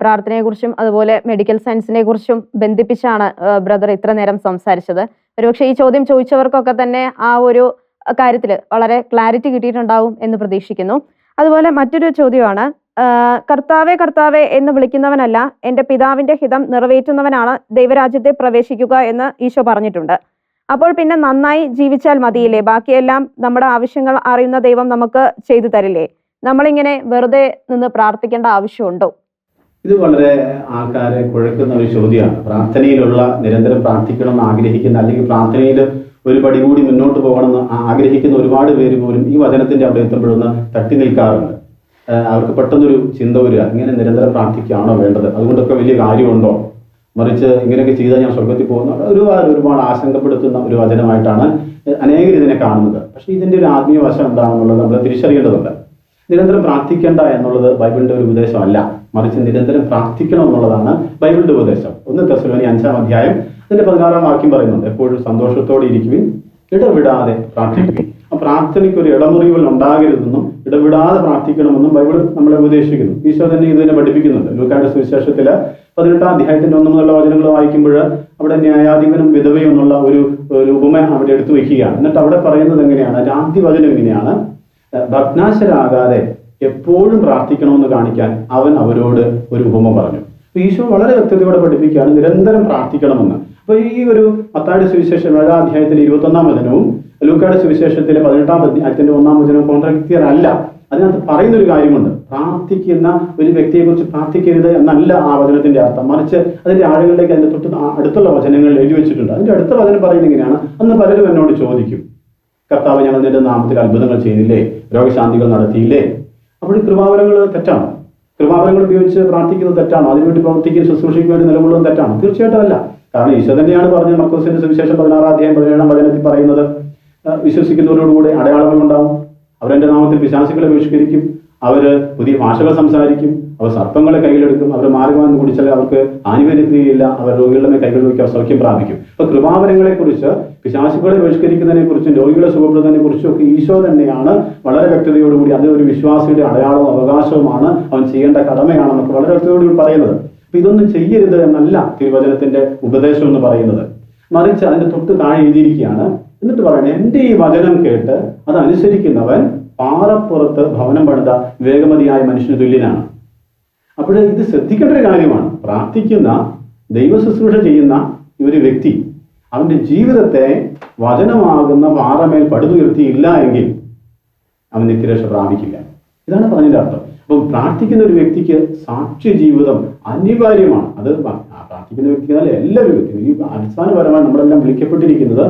Speaker 1: പ്രാർത്ഥനയെക്കുറിച്ചും അതുപോലെ മെഡിക്കൽ സയൻസിനെ കുറിച്ചും ബന്ധിപ്പിച്ചാണ് ബ്രദർ ഇത്ര നേരം സംസാരിച്ചത്. ഒരുപക്ഷെ ഈ ചോദ്യം ചോദിച്ചവർക്കൊക്കെ തന്നെ ആ ഒരു കാര്യത്തിൽ വളരെ ക്ലാരിറ്റി കിട്ടിയിട്ടുണ്ടാവും എന്ന് പ്രതീക്ഷിക്കുന്നു. അതുപോലെ മറ്റൊരു ചോദ്യമാണ്, കർത്താവേ കർത്താവേ എന്ന് വിളിക്കുന്നവനല്ല, എൻ്റെ പിതാവിൻ്റെ ഹിതം നിറവേറ്റുന്നവനാണ് ദൈവരാജ്യത്തെ പ്രവേശിക്കുക എന്ന് ഈശോ പറഞ്ഞിട്ടുണ്ട്. അപ്പോൾ പിന്നെ നന്നായി ജീവിച്ചാൽ മതിയില്ലേ? ബാക്കിയെല്ലാം നമ്മുടെ ആവശ്യങ്ങൾ അറിയുന്ന ദൈവം നമുക്ക് ചെയ്തു തരില്ലേ? നമ്മളിങ്ങനെ വെറുതെ നിന്ന് പ്രാർത്ഥിക്കേണ്ട ആവശ്യമുണ്ടോ?
Speaker 2: ഇത് വളരെ ആൾക്കാരെ കുഴക്കുന്ന ഒരു ചോദ്യമാണ്. പ്രാർത്ഥനയിലുള്ള നിരന്തരം പ്രാർത്ഥിക്കണം എന്ന് ആഗ്രഹിക്കുന്ന, അല്ലെങ്കിൽ പ്രാർത്ഥനയിൽ ഒരു പടി കൂടി മുന്നോട്ട് പോകണമെന്ന് ആഗ്രഹിക്കുന്ന ഒരുപാട് പേര് പോലും ഈ വചനത്തിന്റെ അവിടെ എത്തുമ്പോഴൊന്ന് തട്ടി നിൽക്കാറുണ്ട്. അവർക്ക് പെട്ടെന്നൊരു ചിന്ത വരിക, ഇങ്ങനെ നിരന്തരം പ്രാർത്ഥിക്കുകയാണോ വേണ്ടത്? അതുകൊണ്ടൊക്കെ വലിയ കാര്യമുണ്ടോ? മറിച്ച് ഇങ്ങനെയൊക്കെ ചെയ്താൽ ഞാൻ സ്വർഗത്തിൽ പോകുന്ന ഒരുപാട് ആശങ്കപ്പെടുത്തുന്ന ഒരു വചനമായിട്ടാണ് അനേകർ ഇതിനെ കാണുന്നത്. പക്ഷേ ഇതിന്റെ ഒരു ആത്മീയ വശം എന്താണെന്നുള്ളത് നമ്മൾ തിരിച്ചറിയേണ്ടതുണ്ട്. നിരന്തരം പ്രാർത്ഥിക്കേണ്ട എന്നുള്ളത് ബൈബിളിന്റെ ഒരു ഉപദേശമല്ല, മറിച്ച് നിരന്തരം പ്രാർത്ഥിക്കണം എന്നുള്ളതാണ് ബൈബിളിന്റെ ഉപദേശം. 1 തെസ്സലോനിക്കർ 5-ാം അധ്യായം അതിന്റെ 16-ാം വാക്യം പറയുന്നുണ്ട്, എപ്പോഴും സന്തോഷത്തോടെ ഇരിക്കുവിൻ, ഇടവിടാതെ പ്രാർത്ഥിക്കുവിൻ. ആ പ്രാർത്ഥനയ്ക്ക് ഒരു ഇടമുറിവുകൾ ഉണ്ടാകരുതെന്നും ഇടവിടാതെ പ്രാർത്ഥിക്കണമെന്നും ബൈബിൾ നമ്മളെ ഉപദേശിക്കുന്നു. ഈശോ തന്നെ ഇതിനെ പഠിപ്പിക്കുന്നുണ്ട്. ലൂക്കായുടെ സുവിശേഷത്തില് 18-ാം അധ്യായത്തിന്റെ 1 മുതലുള്ള വചനങ്ങൾ വായിക്കുമ്പോൾ അവിടെ ന്യായാധിപനും വിധവയും എന്നുള്ള ഒരു ഉപമ അവിടെ എടുത്തു വയ്ക്കുകയാണ്. എന്നിട്ട് അവിടെ പറയുന്നത് എങ്ങനെയാണ്? അതിന്റെ ആദ്യ വചനം എങ്ങനെയാണ്? ഭഗ്നാശരാകാതെ എപ്പോഴും പ്രാർത്ഥിക്കണമെന്ന് കാണിക്കാൻ അവൻ അവരോട് ഒരു ഉപമ പറഞ്ഞു. അപ്പൊ ഈശോ വളരെ വ്യക്തതയോടെ പഠിപ്പിക്കുകയാണ് നിരന്തരം പ്രാർത്ഥിക്കണമെന്ന്. അപ്പൊ ഈ ഒരു മത്തായിയുടെ സുവിശേഷം 7-ാം അധ്യായത്തിലെ 21-ാം വചനവും ലൂക്കായുടെ സുവിശേഷത്തിലെ 18-ാം അധ്യായത്തിന്റെ 1-ാം വചനവും കോൺട്രാക്റ്റിയർ അല്ല. അതിനകത്ത് പറയുന്നൊരു കാര്യമുണ്ട്, പ്രാർത്ഥിക്കുന്ന ഒരു വ്യക്തിയെ കുറിച്ച് പ്രാർത്ഥിക്കരുത് എന്നല്ല ആ വചനത്തിന്റെ അർത്ഥം, മറിച്ച് അതിന്റെ ആളുകളിലേക്ക് അതിന്റെ തൊട്ട് അടുത്തുള്ള വചനങ്ങളിൽ എഴുതി വെച്ചിട്ടുണ്ട്. അതിന്റെ അടുത്ത വചനം പറയുന്നത് ഇങ്ങനെയാണ്, അന്ന് പലരും എന്നോട് ചോദിക്കും, കർത്താവ് ഞങ്ങൾ നിന്റെ നാമത്തിൽ അത്ഭുതങ്ങൾ ചെയ്തില്ലേ, രോഗശാന്തികൾ നടത്തിയില്ലേ? അപ്പോൾ ഈ കൃപാവരങ്ങൾ തെറ്റാണോ? കൃപാവരങ്ങൾ ഉപയോഗിച്ച് പ്രാർത്ഥിക്കുന്നത് തെറ്റാണോ? അതിനുവേണ്ടി പ്രവർത്തിക്കുന്ന ശുശ്രൂഷയ്ക്ക് വേണ്ടി നിലകൊള്ളുന്നത് തെറ്റാണോ? തീർച്ചയായിട്ടും അല്ല. കാരണം ഈശോ തന്നെയാണ് പറഞ്ഞത്, മർക്കോസിന്റെ സുവിശേഷം 16-ാം അധ്യായം 17-ാം വചനത്തിൽ പറയുന്നത്, വിശ്വസിക്കുന്നവരോടുകൂടെ അടയാളങ്ങൾ ഉണ്ടാവും, അവരെന്റെ നാമത്തിൽ പിശാചുക്കളെ ബഹിഷ്കരിക്കും, അവര് പുതിയ ഭാഷകൾ സംസാരിക്കും, അവർ സർപ്പങ്ങളെ കയ്യിലെടുക്കും, അവർ മാർഗമാണെന്ന് കുടിച്ചാൽ അവർക്ക് ആനുവര്യക്രിയയില്ല, അവർ രോഗികളുടെ കൈകൾ വയ്ക്കുക, സൗഖ്യം പ്രാപിക്കും. അപ്പൊ കൃപാവരങ്ങളെ കുറിച്ച്, പിശാചുക്കളെ ബഹിഷ്കരിക്കുന്നതിനെ കുറിച്ചും രോഗികളെ സുഖപ്പെടുന്നതിനെ കുറിച്ചും ഒക്കെ ഈശോ തന്നെയാണ് വളരെ വ്യക്തതയോടുകൂടി, അത് ഒരു വിശ്വാസിയുടെ അടയാളവും അവകാശവുമാണ്, അവൻ ചെയ്യേണ്ട കടമയാണെന്നൊക്കെ വളരെ വ്യക്തതയോടുകൂടി പറയുന്നത്. അപ്പൊ ഇതൊന്നും ചെയ്യരുത് എന്നല്ല തിരുവചനത്തിന്റെ ഉപദേശം എന്ന് പറയുന്നത്, മറിച്ച് അതിന്റെ തൊട്ട് താഴെ എഴുതിയിരിക്കുകയാണ്. എന്നിട്ട് പറയുന്നത്, എന്റെ ഈ വചനം കേട്ട് അത് അനുസരിക്കുന്നവൻ പാറപ്പുറത്ത് ഭവനം പണിത വിവേകമതിയായ മനുഷ്യന് തുല്യനാണ്. അപ്പോൾ ഇത് ശ്രദ്ധിക്കേണ്ട ഒരു കാര്യമാണ്. പ്രാർത്ഥിക്കുന്ന, ദൈവ ശുശ്രൂഷ ചെയ്യുന്ന ഒരു വ്യക്തി അവന്റെ ജീവിതത്തെ വചനമാകുന്ന പാറമേൽ പടുതുയർത്തിയില്ല എങ്കിൽ അവൻ നിത്യരക്ഷ പ്രാപിക്കില്ല. ഇതാണ് പറഞ്ഞതിന്റെ അർത്ഥം. അപ്പം പ്രാർത്ഥിക്കുന്ന ഒരു വ്യക്തിക്ക് സാക്ഷ്യ ജീവിതം അനിവാര്യമാണ്. അത് പ്രാർത്ഥിക്കുന്ന വ്യക്തി അല്ല, എല്ലാവരും വ്യക്തി ഈ അടിസ്ഥാനപരമായി നമ്മളെല്ലാം വിളിക്കപ്പെട്ടിരിക്കുന്നത്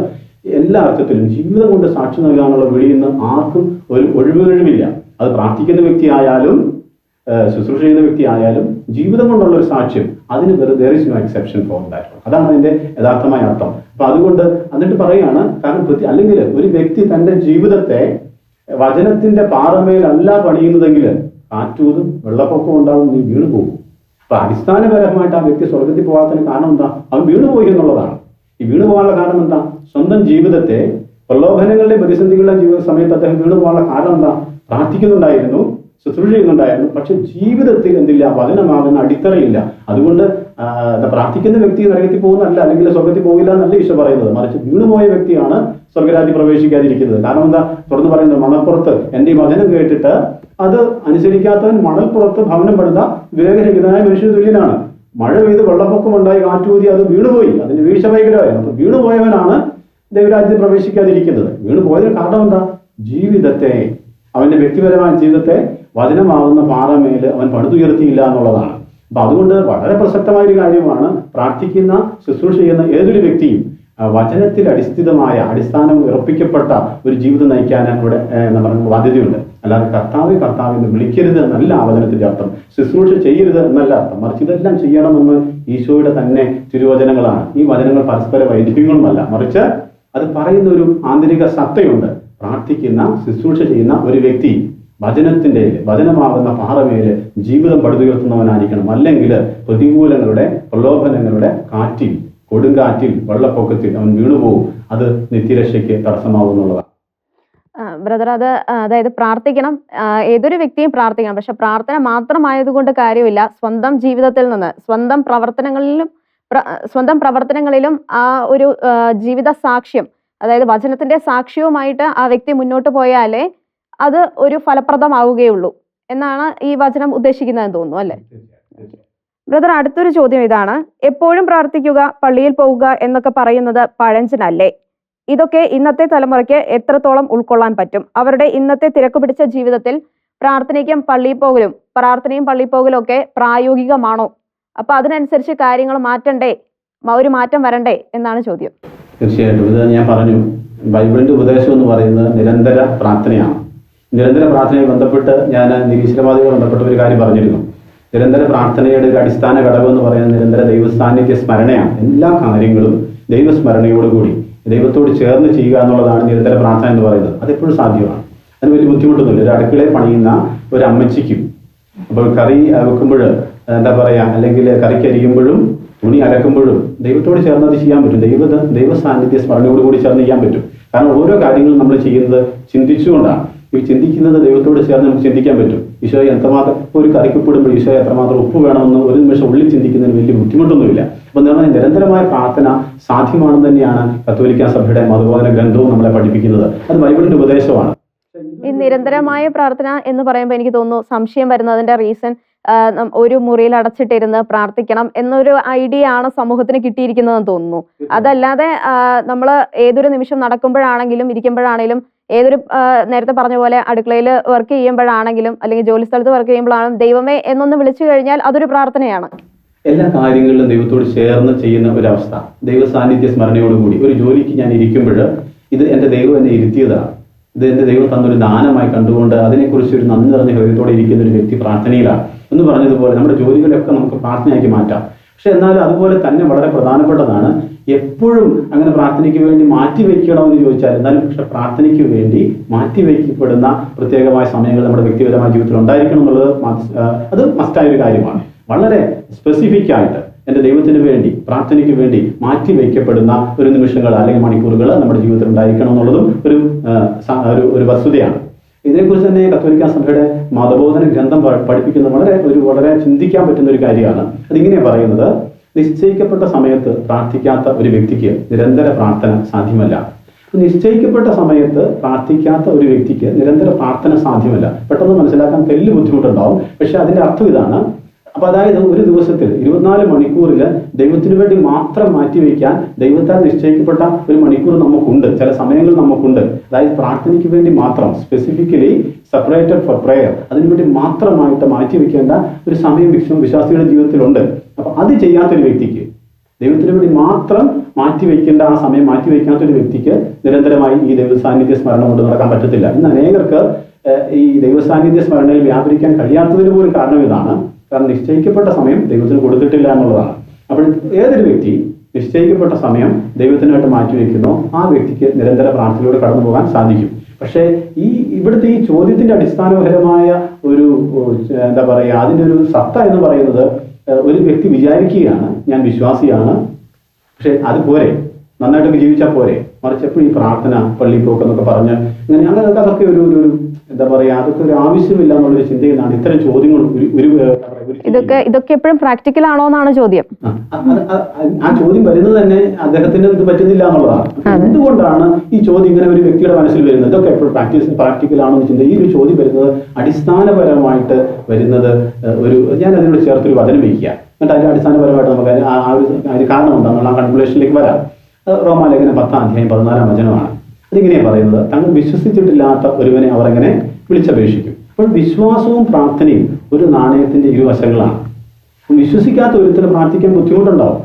Speaker 2: എല്ലാ അർത്ഥത്തിലും ജീവിതം കൊണ്ട് സാക്ഷി നൽകാനുള്ള വിളിയിൽ നിന്ന് ആർക്കും ഒരു ഒഴിവുകഴിവില്ല. അത് പ്രാർത്ഥിക്കുന്ന വ്യക്തി ആയാലും ശുശ്രൂഷ ചെയ്യുന്ന വ്യക്തി ആയാലും ജീവിതം കൊണ്ടുള്ള ഒരു സാക്ഷ്യം, അതിന് there is no exception for that. അതാണ് അതിന്റെ യഥാർത്ഥമായ അർത്ഥം. അപ്പൊ അതുകൊണ്ട് എന്നിട്ട് പറയുകയാണ്, കാരണം അല്ലെങ്കിൽ ഒരു വ്യക്തി തന്റെ ജീവിതത്തെ വചനത്തിന്റെ പാറമേലല്ല പണിയുന്നതെങ്കിൽ കാറ്റൂതും വെള്ളപ്പൊക്കവും ഉണ്ടാവും, നീ വീണു പോകും. അപ്പൊ അടിസ്ഥാനപരമായിട്ട് ആ വ്യക്തി സ്വർഗത്തിൽ പോകാത്തതിന് കാരണം എന്താ? അവൻ വീണുപോയി എന്നുള്ളതാണ്. ഈ വീണു പോകാനുള്ള കാരണം എന്താ? സ്വന്തം ജീവിതത്തെ പ്രലോഭനങ്ങളുടെ പ്രതിസന്ധികളുടെ ജീവിത സമയത്ത് അദ്ദേഹം വീണു പോകാനുള്ള കാരണം എന്താ? പ്രാർത്ഥിക്കുന്നുണ്ടായിരുന്നു, ശുശ്രൂഷ ചെയ്യുന്നുണ്ടായിരുന്നു, പക്ഷെ ജീവിതത്തിൽ എന്തില്ല? വചനമാകുന്ന അടിത്തറയില്ല. അതുകൊണ്ട് പ്രാർത്ഥിക്കുന്ന വ്യക്തി നരകത്തിൽ പോകുന്നതല്ല, അല്ലെങ്കിൽ സ്വർഗത്തിൽ പോകില്ല എന്നല്ല ഈശോ പറയുന്നത്. മറിച്ച് വീണുപോയ വ്യക്തിയാണ് സ്വർഗരാജ്യം പ്രവേശിക്കാതിരിക്കുന്നത്. കാരണം എന്താ? തുറന്നു പറയുന്നത്, മണൽപ്പുറത്ത് എൻ്റെ ഈ വചനം കേട്ടിട്ട് അത് അനുസരിക്കാത്തവൻ മണൽപ്പുറത്ത് ഭവനം പണിത വിവേകരഹിതനായ മനുഷ്യന് തുല്യനാണ്. മഴ പെയ്ത് വെള്ളപ്പൊക്കം ഉണ്ടായി കാറ്റൂതി അത് വീണുപോയി, അതിന് വീഴ്ച ഭയങ്കരമായി. അപ്പൊ വീണുപോയവനാണ് ദൈവരാജ്യത്തിൽ പ്രവേശിക്കാതിരിക്കുന്നത്. വീണുപോയതിന് കാരണം എന്താ? ജീവിതത്തെ, അവന്റെ വ്യക്തിപരമായ ജീവിതത്തെ വചനമാകുന്ന പാറമേൽ അവൻ പടുത്തുയർത്തിയില്ല എന്നുള്ളതാണ്. അപ്പൊ അതുകൊണ്ട് വളരെ പ്രസക്തമായ ഒരു കാര്യമാണ്, പ്രാർത്ഥിക്കുന്ന ശുശ്രൂഷ ചെയ്യുന്ന ഏതൊരു വ്യക്തിയും വചനത്തിൽ അടിസ്ഥാനം ഉറപ്പിക്കപ്പെട്ട ഒരു ജീവിതം നയിക്കാൻ ഇവിടെ നമുക്ക് ബാധ്യതയുണ്ട്. അല്ലാതെ കർത്താവ് എന്ന് വിളിക്കരുത് എന്നല്ല ആ വചനത്തിന്റെ അർത്ഥം. ശുശ്രൂഷ ചെയ്യരുത് എന്നല്ല അർത്ഥം. മറിച്ച് ഇതെല്ലാം ചെയ്യണമെന്ന് ഈശോയുടെ തന്നെ തിരുവചനങ്ങളാണ്. ഈ വചനങ്ങൾ പരസ്പര വൈരുദ്ധ്യങ്ങളുമല്ല, മറിച്ച് അത് പറയുന്ന ഒരു ആന്തരിക സത്തയുണ്ട്. പ്രാർത്ഥിക്കുന്ന ശുശ്രൂഷ ചെയ്യുന്ന ഒരു വ്യക്തി വചനമാകുന്ന പാറമേല് ജീവിതം പടുത്തുയർത്തുന്നവനായിരിക്കണം. അല്ലെങ്കിൽ പ്രതികൂലങ്ങളുടെ, പ്രലോഭനങ്ങളുടെ കാറ്റിൽ, കൊടുങ്കാറ്റിൽ, വെള്ളപ്പൊക്കത്തിൽ അവൻ വീണുപോകും. അത് നിത്യരക്ഷയ്ക്ക് തടസ്സമാകുന്നുള്ളതാണ്.
Speaker 1: ബ്രദർ, അതായത് പ്രാർത്ഥിക്കണം, ഏതൊരു വ്യക്തിയും പ്രാർത്ഥിക്കണം. പക്ഷെ പ്രാർത്ഥന മാത്രമായതുകൊണ്ട് കാര്യമില്ല. സ്വന്തം ജീവിതത്തിൽ നിന്ന്, സ്വന്തം പ്രവർത്തനങ്ങളിലും ആ ഒരു ജീവിത സാക്ഷ്യം, അതായത് വചനത്തിന്റെ സാക്ഷ്യവുമായിട്ട് ആ വ്യക്തി മുന്നോട്ട് പോയാലേ അത് ഒരു ഫലപ്രദമാവുകയുള്ളൂ എന്നാണ് ഈ വചനം ഉദ്ദേശിക്കുന്നതെന്ന് തോന്നുന്നു, അല്ലേ? ബ്രദർ, അടുത്തൊരു ചോദ്യം ഇതാണ്: എപ്പോഴും പ്രാർത്ഥിക്കുക, പള്ളിയിൽ പോവുക എന്നൊക്കെ പറയുന്നത് പഴഞ്ചനല്ലേ? ഇതൊക്കെ ഇന്നത്തെ തലമുറയ്ക്ക് എത്രത്തോളം ഉൾക്കൊള്ളാൻ പറ്റും? അവരുടെ ഇന്നത്തെ തിരക്ക് പിടിച്ച ജീവിതത്തിൽ പ്രാർത്ഥനയും പള്ളിയിൽ പോകലും ഒക്കെ പ്രായോഗികമാണോ? അപ്പൊ അതിനനുസരിച്ച് കാര്യങ്ങൾ മാറ്റണ്ടേ, ഒരു മാറ്റം വരണ്ടേ എന്നാണ് ചോദ്യം.
Speaker 2: തീർച്ചയായിട്ടും. ഇത് ഞാൻ പറഞ്ഞു, ബൈബിളിന്റെ ഉപദേശം എന്ന് പറയുന്നത് നിരന്തര പ്രാർത്ഥനയാണ്. നിരന്തര പ്രാർത്ഥനയുമായി ബന്ധപ്പെട്ട് ഞാൻ നിരീശ്വരവാദികളുമായി ബന്ധപ്പെട്ട ഒരു കാര്യം പറഞ്ഞിരുന്നു. നിരന്തര പ്രാർത്ഥനയുടെ ഒരു അടിസ്ഥാന ഘടകം എന്ന് പറയുന്നത് നിരന്തര ദൈവസാന്നിധ്യ സ്മരണയാണ്. എല്ലാ കാര്യങ്ങളും ദൈവസ്മരണയോടുകൂടി ദൈവത്തോട് ചേർന്ന് ചെയ്യുക എന്നുള്ളതാണ് നിരന്തര പ്രാർത്ഥന എന്ന് പറയുന്നത്. അതെപ്പോഴും സാധ്യമാണ്, അതിന് വലിയ ബുദ്ധിമുട്ടൊന്നുമില്ല. ഒരു അടുക്കളയിൽ പണിയുന്ന ഒരു അമ്മച്ചിക്കും അപ്പോൾ കറി വെക്കുമ്പോൾ എന്താ പറയുക, അല്ലെങ്കിൽ കറിക്ക് അരിയുമ്പോഴും തുണി അലക്കുമ്പോഴും ദൈവത്തോട് ചേർന്ന് അത് ചെയ്യാൻ പറ്റും. ദൈവസാന്നിധ്യ സ്മരണയോടുകൂടി ചേർന്ന് ചെയ്യാൻ പറ്റും. കാരണം ഓരോ കാര്യങ്ങളും നമ്മൾ ചെയ്യുന്നത് ചിന്തിച്ചുകൊണ്ടാണ്. ഈ ചിന്തിക്കുന്നത് ദൈവത്തോട് ചേർന്ന് നമുക്ക് ചിന്തിക്കാൻ പറ്റും. ഈശോയെ എത്രമാത്രം, ഒരു കറിക്കപ്പെടുമ്പോൾ ഈശോയെ എത്രമാത്രം ഉപ്പ് വേണമെന്ന് ഒരു നിമിഷം ഉള്ളിൽ ചിന്തിക്കുന്നതിന് വലിയ ബുദ്ധിമുട്ടൊന്നുമില്ല. അപ്പൊ നമ്മൾ നിരന്തരമായ പ്രാർത്ഥന സാധ്യമാണെന്ന് തന്നെയാണ് കത്തോലിക്ക സഭയുടെ മതബോധന ഗ്രന്ഥവും നമ്മളെ പഠിപ്പിക്കുന്നത്. അത് ബൈബിളിന്റെ ഉപദേശമാണ്.
Speaker 1: ഈ നിരന്തരമായ പ്രാർത്ഥന എന്ന് പറയുമ്പോൾ എനിക്ക് തോന്നുന്നു സംശയം വരുന്നതിന്റെ റീസൺ, ഒരു മുറിയിൽ അടച്ചിട്ടിരുന്ന് പ്രാർത്ഥിക്കണം എന്നൊരു ഐഡിയ ആണ് സമൂഹത്തിന് കിട്ടിയിരിക്കുന്നതെന്ന് തോന്നുന്നു. അതല്ലാതെ നമ്മൾ ഏതൊരു നിമിഷം നടക്കുമ്പോഴാണെങ്കിലും ഇരിക്കുമ്പോഴാണെങ്കിലും ഏതൊരു നേരത്തെ പറഞ്ഞ പോലെ അടുക്കളയിൽ വർക്ക് ചെയ്യുമ്പോഴാണെങ്കിലും അല്ലെങ്കിൽ ജോലി സ്ഥലത്ത് വർക്ക് ചെയ്യുമ്പോഴാണെങ്കിലും ദൈവമേ എന്നൊന്ന് വിളിച്ചു കഴിഞ്ഞാൽ അതൊരു പ്രാർത്ഥനയാണ്.
Speaker 2: എല്ലാ കാര്യങ്ങളിലും ദൈവത്തോട് ചേർന്ന് ചെയ്യുന്ന ഒരവസ്ഥ, ദൈവ സാന്നിധ്യ സ്മരണയോടുകൂടി ഒരു ജോലിക്ക് ഞാൻ ഇരിക്കുമ്പോൾ ഇത് എൻ്റെ ദൈവം എന്നെ ഇരുത്തിയതാണ്, ഇത് എൻ്റെ ദൈവം തന്നൊരു ദാനമായി കണ്ടുകൊണ്ട് അതിനെക്കുറിച്ച് ഒരു നന്ദി നിറഞ്ഞ ഹൃദയത്തോടെ ഇരിക്കുന്ന ഒരു വ്യക്തി പ്രാർത്ഥനയിലാണ് എന്ന് പറഞ്ഞതുപോലെ നമ്മുടെ ജോലികളൊക്കെ നമുക്ക് പ്രാർത്ഥനയാക്കി മാറ്റാം. പക്ഷെ എന്നാലും അതുപോലെ തന്നെ വളരെ പ്രധാനപ്പെട്ടതാണ് എപ്പോഴും അങ്ങനെ പ്രാർത്ഥനയ്ക്ക് വേണ്ടി മാറ്റിവെക്കണമെന്ന് ചോദിച്ചാൽ, എന്നാലും പക്ഷെ പ്രാർത്ഥനയ്ക്ക് വേണ്ടി മാറ്റിവെക്കപ്പെടുന്ന പ്രത്യേകമായ സമയങ്ങൾ നമ്മുടെ വ്യക്തിപരമായ ജീവിതത്തിൽ ഉണ്ടായിരിക്കണം എന്നുള്ളത് അത് മസ്റ്റായ ഒരു കാര്യമാണ്. വളരെ സ്പെസിഫിക് ആയിട്ട് എൻ്റെ ദൈവത്തിന് വേണ്ടി പ്രാർത്ഥനയ്ക്ക് വേണ്ടി മാറ്റിവെക്കപ്പെടുന്ന ഒരു നിമിഷങ്ങൾ അല്ലെങ്കിൽ മണിക്കൂറുകൾ നമ്മുടെ ജീവിതത്തിൽ ഉണ്ടായിരിക്കണം എന്നുള്ളതും ഒരു വസ്തുതയാണ്. ഇതിനെക്കുറിച്ച് തന്നെ കത്തോലിക്ക സഭയുടെ മതബോധന ഗ്രന്ഥം പഠിപ്പിക്കുന്ന വളരെ ചിന്തിക്കാൻ പറ്റുന്ന ഒരു കാര്യമാണ്. അതിങ്ങനെയാണ് പറയുന്നത്: നിശ്ചയിക്കപ്പെട്ട സമയത്ത് പ്രാർത്ഥിക്കാത്ത ഒരു വ്യക്തിക്ക് നിരന്തര പ്രാർത്ഥന സാധ്യമല്ല. നിശ്ചയിക്കപ്പെട്ട സമയത്ത് പ്രാർത്ഥിക്കാത്ത ഒരു വ്യക്തിക്ക് നിരന്തര പ്രാർത്ഥന സാധ്യമല്ല. പെട്ടെന്ന് മനസ്സിലാക്കാൻ വലിയ ബുദ്ധിമുട്ടുണ്ടാവും. പക്ഷെ അതിന്റെ അർത്ഥം ഇതാണ്. അപ്പൊ അതായത് ഒരു ദിവസത്തിൽ 24 മണിക്കൂറിൽ ദൈവത്തിനു വേണ്ടി മാത്രം മാറ്റിവെക്കാൻ ദൈവത്താൽ നിശ്ചയിക്കപ്പെട്ട ഒരു മണിക്കൂർ നമുക്കുണ്ട്, ചില സമയങ്ങൾ നമുക്കുണ്ട്. അതായത് പ്രാർത്ഥനയ്ക്ക് വേണ്ടി മാത്രം, സ്പെസിഫിക്കലി സെപ്പറേറ്റഡ് ഫോർ പ്രെയർ, അതിനുവേണ്ടി മാത്രമായിട്ട് മാറ്റിവെക്കേണ്ട ഒരു സമയം വിശ്വാസിയുടെ ജീവിതത്തിലുണ്ട്. അപ്പൊ അത് ചെയ്യാത്തൊരു വ്യക്തിക്ക്, ദൈവത്തിന് വേണ്ടി മാത്രം മാറ്റിവെക്കേണ്ട ആ സമയം മാറ്റിവെക്കാത്തൊരു വ്യക്തിക്ക് നിരന്തരമായി ഈ ദൈവസാന്നിധ്യ സ്മരണ കൊണ്ട് നടക്കാൻ പറ്റത്തില്ല. ഇന്ന് അനേകർക്ക് ഈ ദൈവസാന്നിധ്യ സ്മരണയിൽ വ്യാപരിക്കാൻ കഴിയാത്തതിന് പോലും കാരണം ഇതാണ്. കാരണം നിശ്ചയിക്കപ്പെട്ട സമയം ദൈവത്തിന് കൊടുത്തിട്ടില്ല എന്നുള്ളതാണ്. അപ്പോൾ ഏതൊരു വ്യക്തി നിശ്ചയിക്കപ്പെട്ട സമയം ദൈവത്തിനായിട്ട് മാറ്റിവെക്കുന്നോ ആ വ്യക്തിക്ക് നിരന്തര പ്രാർത്ഥനയിലൂടെ കടന്നു പോകാൻ സാധിക്കും. പക്ഷേ ഇവിടുത്തെ ഈ ചോദ്യത്തിന്റെ അടിസ്ഥാനപരമായ ഒരു എന്താ പറയുക, അതിൻ്റെ ഒരു സത്ത എന്ന് പറയുന്നത്, ഒരു വ്യക്തി വിചാരിക്കുകയാണ് ഞാൻ വിശ്വാസിയാണ്, പക്ഷെ അത് പോരെ, നന്നായിട്ടൊക്കെ ജീവിച്ചാൽ പോരെ, മറിച്ച് എപ്പോഴും ഈ പ്രാർത്ഥന, പള്ളിപ്പോക്കെന്നൊക്കെ പറഞ്ഞ് അങ്ങനെ അതൊക്കെ ഒരു എന്താ പറയാ, അതൊക്കെ ഒരു ആവശ്യമില്ല എന്നുള്ളൊരു ചിന്തയിൽ നിന്നാണ് ഇത്തരം ചോദ്യങ്ങൾ
Speaker 1: ഇതൊക്കെ എപ്പോഴും പ്രാക്ടിക്കൽ ആണോ എന്നാണ് ചോദ്യം.
Speaker 2: ആ ചോദ്യം വരുന്നത് തന്നെ അദ്ദേഹത്തിന് ഇത് പറ്റുന്നില്ല എന്നുള്ളതാണ്. എന്തുകൊണ്ടാണ് ഈ ചോദ്യം ഇങ്ങനെ ഒരു വ്യക്തിയുടെ മനസ്സിൽ വരുന്നത്? ഇതൊക്കെ എപ്പോഴും പ്രാക്ടിക്കൽ ആണോ എന്ന് ചിന്ത. ഈ ഒരു ചോദ്യം വരുന്നത് അടിസ്ഥാനപരമായിട്ട് വരുന്നത് ഞാൻ അതിനോട് ചേർത്തൊരു വചനം വയ്ക്കുക, എന്നിട്ട് അതിന്റെ അടിസ്ഥാനപരമായിട്ട് നമുക്ക് അതിന് കാരണം എന്താണെന്നുള്ള ആ കൺക്ലൂഷനിലേക്ക് വരാം. റോമാലേഖനം 10-14 വചനമാണ്. അതിങ്ങനെയാണ് പറയുന്നത്, തങ്ങൾ വിശ്വസിച്ചിട്ടില്ലാത്ത ഒരുവനെ അവർ എങ്ങനെ വിളിച്ചപേക്ഷിക്കും. അപ്പോൾ വിശ്വാസവും പ്രാർത്ഥനയും ഒരു നാണയത്തിന്റെ ഇരുവശങ്ങളാണ്. വിശ്വസിക്കാത്ത ഒരുത്തിന് പ്രാർത്ഥിക്കാൻ ബുദ്ധിമുട്ടുണ്ടാവും.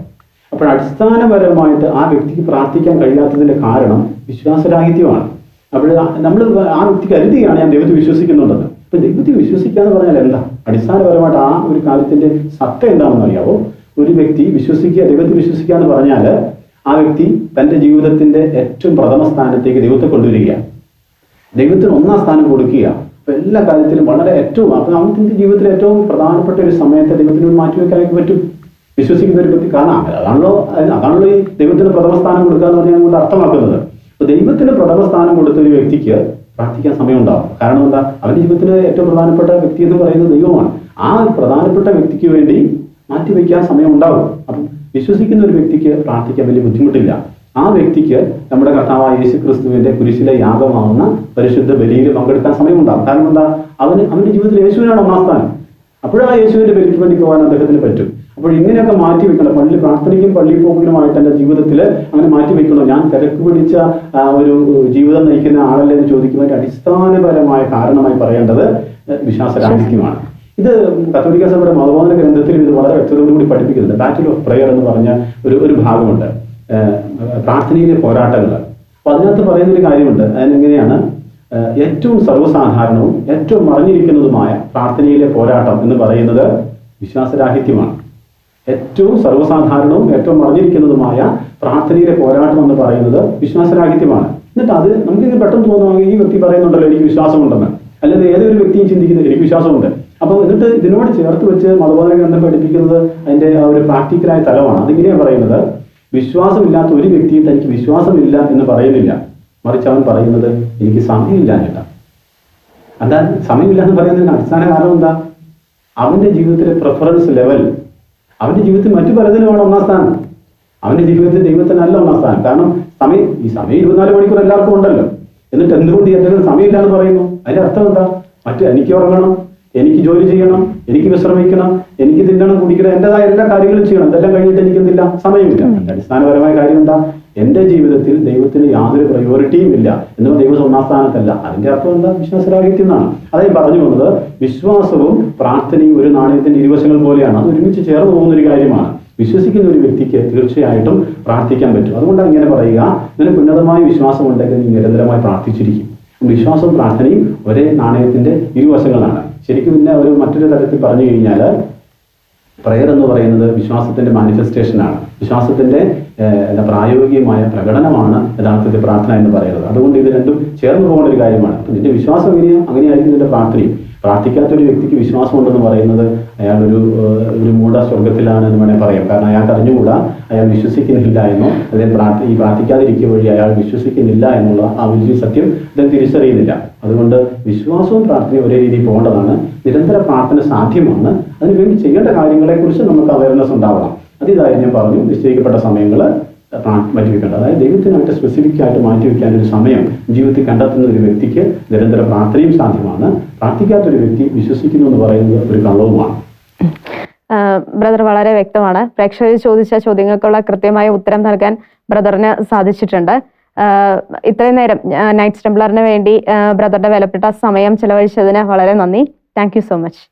Speaker 2: അപ്പോൾ അടിസ്ഥാനപരമായിട്ട് ആ വ്യക്തിക്ക് പ്രാർത്ഥിക്കാൻ കഴിയാത്തതിന്റെ കാരണം വിശ്വാസരാഹിത്യമാണ്. അപ്പോൾ നമ്മൾ ആ വ്യക്തി കരുതുകയാണ് ഞാൻ ദൈവത്തിൽ വിശ്വസിക്കുന്നുണ്ടെന്ന്. അപ്പൊ ദൈവത്തിൽ വിശ്വസിക്കുക എന്ന് പറഞ്ഞാൽ എന്താ? അടിസ്ഥാനപരമായിട്ട് ആ ഒരു കാര്യത്തിന്റെ സത്ത എന്താണെന്ന് അറിയാവോ? ഒരു വ്യക്തി ദൈവത്തിൽ വിശ്വസിക്കുക എന്ന് പറഞ്ഞാൽ ആ വ്യക്തി തന്റെ ജീവിതത്തിന്റെ ഏറ്റവും പ്രഥമ സ്ഥാനത്തേക്ക് ദൈവത്തെ കൊണ്ടുവരിക, ദൈവത്തിന് 1-ാം സ്ഥാനം കൊടുക്കുക. അപ്പൊ എല്ലാ കാര്യത്തിലും വളരെ അപ്പൊ അവന്റെ ജീവിതത്തിൽ ഏറ്റവും പ്രധാനപ്പെട്ട ഒരു സമയത്തെ ദൈവത്തിന് മാറ്റിവെക്കാനൊക്കെ പറ്റും വിശ്വസിക്കുന്ന ഒരു വ്യക്തി. കാരണം അതാണല്ലോ ഈ ദൈവത്തിന് പ്രഥമ സ്ഥാനം കൊടുക്കുക എന്ന് പറഞ്ഞാൽ കൊണ്ട് അർത്ഥമാക്കുന്നത്. അപ്പൊ ദൈവത്തിന് പ്രഥമ സ്ഥാനം കൊടുത്ത ഒരു വ്യക്തിക്ക് പ്രാർത്ഥിക്കാൻ സമയം ഉണ്ടാവും. കാരണം എന്താ? അവന്റെ ജീവിതത്തിലെ ഏറ്റവും പ്രധാനപ്പെട്ട വ്യക്തി എന്ന് പറയുന്നത് ദൈവമാണ്. ആ പ്രധാനപ്പെട്ട വ്യക്തിക്ക് വേണ്ടി മാറ്റിവെക്കാൻ സമയം ഉണ്ടാവും. അപ്പം വിശ്വസിക്കുന്ന ഒരു വ്യക്തിക്ക് പ്രാർത്ഥിക്കാൻ വലിയ ബുദ്ധിമുട്ടില്ല. ആ വ്യക്തിക്ക് നമ്മുടെ കർത്താവായ യേശുക്രിസ്തുവിന്റെ കുരിശിലെ യാഗമാവുന്ന പരിശുദ്ധ ബലിയിൽ പങ്കെടുക്കാൻ സമയമുണ്ടാകും. കാരണം എന്താ? അവന്റെ ജീവിതത്തിൽ യേശുവിനാണ് 1-ാം സ്ഥാനം. അപ്പോഴാ യേശുവിന്റെ ബലിക്ക് വേണ്ടി പോകാൻ അദ്ദേഹത്തിന് പറ്റും. അപ്പോൾ ഇങ്ങനെയൊക്കെ മാറ്റി വെക്കണം. പ്രാർത്ഥനയ്ക്കും പള്ളിപ്പോക്കിനുമായിട്ട് എൻ്റെ ജീവിതത്തിൽ അങ്ങനെ മാറ്റി വെക്കണോ? ഞാൻ തിരക്ക് പിടിച്ച ഒരു ജീവിതം നയിക്കുന്ന ആളല്ലേ എന്ന് ചോദിക്കുമ്പോൾ അടിസ്ഥാനപരമായ കാരണമായി പറയേണ്ടത് വിശ്വാസരാഹിത്യമാണ്. ഇത് കത്തോലിക്ക സഭയുടെ മതബോധന ഗ്രന്ഥത്തിൽ ഇത് വളരെ വ്യക്തതയോടുകൂടി പഠിപ്പിക്കുന്നുണ്ട്. ബാറ്റിൽ ഓഫ് പ്രെയർ എന്ന് പറഞ്ഞ ഒരു ഭാഗമുണ്ട്, പ്രാർത്ഥനയിലെ പോരാട്ടങ്ങൾ. അപ്പൊ അതിനകത്ത് പറയുന്നൊരു കാര്യമുണ്ട്. അതിനെങ്ങനെയാണ്? ഏറ്റവും സർവ്വസാധാരണവും ഏറ്റവും മറഞ്ഞിരിക്കുന്നതുമായ പ്രാർത്ഥനയിലെ പോരാട്ടം എന്ന് പറയുന്നത് വിശ്വാസരാഹിത്യമാണ്. ഏറ്റവും സർവ്വസാധാരണവും ഏറ്റവും മറഞ്ഞിരിക്കുന്നതുമായ പ്രാർത്ഥനയിലെ പോരാട്ടം എന്ന് പറയുന്നത് വിശ്വാസരാഹിത്യമാണ്. എന്നിട്ട് അത് നമുക്ക് പെട്ടെന്ന് തോന്നുവാണെങ്കിൽ ഈ വ്യക്തി പറയുന്നുണ്ടല്ലോ എനിക്ക് വിശ്വാസമുണ്ടെന്ന്, അല്ലെങ്കിൽ ഏതൊരു വ്യക്തിയും ചിന്തിക്കുന്നത് എനിക്ക് വിശ്വാസമുണ്ട്. അപ്പോൾ എന്നിട്ട് ഇതിനോട് ചേർത്ത് വെച്ച് മതബോധന ഗ്രന്ഥം പഠിപ്പിക്കുന്നത് അതിന്റെ ആ ഒരു പ്രാക്ടിക്കലായ തലമാണ്. അതിങ്ങനെയാണ് പറയുന്നത്, വിശ്വാസമില്ലാത്ത ഒരു വ്യക്തിയും തനിക്ക് വിശ്വാസമില്ല എന്ന് പറയുന്നില്ല, മറിച്ച് അവൻ പറയുന്നത് എനിക്ക് സമയമില്ല ചേട്ടാ. എന്താ സമയമില്ല എന്ന് പറയുന്നതിന് അടിസ്ഥാന കാരണം എന്താ? അവന്റെ ജീവിതത്തിലെ പ്രിഫറൻസ് ലെവൽ, അവന്റെ ജീവിതത്തിൽ മറ്റു പലതിനുമാണ് 1-ാം സ്ഥാനം. അവന്റെ ജീവിതത്തിൽ ദൈവത്തിനല്ല 1-ാം സ്ഥാനം. കാരണം ഈ സമയം 24 മണിക്കൂർ എല്ലാവർക്കും ഉണ്ടല്ലോ. എന്നിട്ട് എന്തുകൊണ്ട് എന്തെങ്കിലും സമയമില്ല എന്ന് പറയുന്നു? അതിന്റെ അർത്ഥം എന്താ? എനിക്ക് ഉറങ്ങണം, എനിക്ക് ജോലി ചെയ്യണം, എനിക്ക് വിശ്രമിക്കണം, എനിക്ക് തിന്നണം, കുടിക്കണം, എന്റേതായ എല്ലാ കാര്യങ്ങളും ചെയ്യണം. ഇതെല്ലാം കഴിഞ്ഞിട്ട് എനിക്ക് എന്തില്ല? സമയമില്ല. എന്റെ അടിസ്ഥാനപരമായ കാര്യം എന്താ? എന്റെ ജീവിതത്തിൽ ദൈവത്തിന് യാതൊരു പ്രയോറിറ്റിയും ഇല്ല എന്ന് ദൈവം 1-ാം സ്ഥാനത്തല്ല. അതിന്റെ അർത്ഥം എന്താ? വിശ്വാസരാഹിത്യം എന്നാണ്. അതായത് പറഞ്ഞു പോകുന്നത് വിശ്വാസവും പ്രാർത്ഥനയും ഒരു നാണയത്തിന്റെ ഇരുവശങ്ങൾ പോലെയാണ്. അത് ഒരുമിച്ച് ചേർന്ന് പോകുന്ന ഒരു കാര്യമാണ്. വിശ്വസിക്കുന്ന ഒരു വ്യക്തിക്ക് തീർച്ചയായിട്ടും പ്രാർത്ഥിക്കാൻ പറ്റും. അതുകൊണ്ടാണ് ഇങ്ങനെ പറയുക, നിനക്ക് ഉന്നതമായ വിശ്വാസം ഉണ്ടെങ്കിൽ നീ നിരന്തരമായി പ്രാർത്ഥിച്ചിരിക്കും. വിശ്വാസവും പ്രാർത്ഥനയും ഒരേ നാണയത്തിന്റെ ഇരുവശങ്ങളാണ്. ശരിക്കും പിന്നെ മറ്റൊരു തരത്തിൽ പറഞ്ഞു കഴിഞ്ഞാൽ പ്രയർ എന്ന് പറയുന്നത് വിശ്വാസത്തിന്റെ മാനിഫെസ്റ്റേഷനാണ്, വിശ്വാസത്തിന്റെ പ്രായോഗികമായ പ്രകടനമാണ് യഥാർത്ഥത്തിൽ പ്രാർത്ഥന എന്ന് പറയുന്നത്. അതുകൊണ്ട് ഇത് രണ്ടും ചേർന്ന് പോകുന്ന ഒരു കാര്യമാണ്. നിന്റെ വിശ്വാസം അങ്ങനെയായിരിക്കും നിന്റെ പ്രാർത്ഥനയും. പ്രാർത്ഥിക്കാത്ത ഒരു വ്യക്തിക്ക് വിശ്വാസം ഉണ്ടെന്ന് പറയുന്നത് അയാൾ ഒരു മൂഢ സ്വർഗത്തിലാണ് എന്ന് വേണേൽ പറയാം. കാരണം അയാൾക്ക് അറിഞ്ഞുകൂടാ അയാൾ വിശ്വസിക്കുന്നില്ല എന്നോ, അതായത് ഈ പ്രാർത്ഥിക്കാതിരിക്കുക വഴി അയാൾ വിശ്വസിക്കുന്നില്ല എന്നുള്ള ആ വലിയ സത്യം അദ്ദേഹം തിരിച്ചറിയുന്നില്ല. അതുകൊണ്ട് വിശ്വാസവും പ്രാർത്ഥനയും ഒരേ രീതിയിൽ പോകേണ്ടതാണ്. നിരന്തര പ്രാർത്ഥന സാധ്യമാണ്. അതിനുവേണ്ടി ചെയ്യേണ്ട കാര്യങ്ങളെക്കുറിച്ച് നമുക്ക് അവയർനെസ് ഉണ്ടാവണം. അതിതായി ഞാൻ പറഞ്ഞു, നിശ്ചയിക്കപ്പെട്ട സമയങ്ങൾ മാറ്റിവെക്കേണ്ടത്. അതായത് ദൈവത്തിനായിട്ട് സ്പെസിഫിക് ആയിട്ട് മാറ്റിവെക്കാൻ ഒരു സമയം ജീവിതത്തിൽ കണ്ടെത്തുന്ന ഒരു വ്യക്തിക്ക് നിരന്തര പ്രാർത്ഥനയും സാധ്യമാണ്. പ്രാർത്ഥിക്കാത്തൊരു വ്യക്തി വിശ്വസിക്കുന്നു എന്ന് പറയുന്നത് ഒരു കള്ളവുമാണ്.
Speaker 1: ബ്രദർ വളരെ വ്യക്തമാണ്. പ്രേക്ഷകർ ചോദിച്ച ചോദ്യങ്ങൾക്കുള്ള കൃത്യമായ ഉത്തരം നൽകാൻ ബ്രദറിന് സാധിച്ചിട്ടുണ്ട്. ഇത്രയും നേരം നൈറ്റ്സ് ടെംപ്ലറിന് വേണ്ടി ബ്രദറുടെ വിലപ്പെട്ട സമയം ചെലവഴിച്ചതിന് വളരെ നന്ദി. Thank you so much.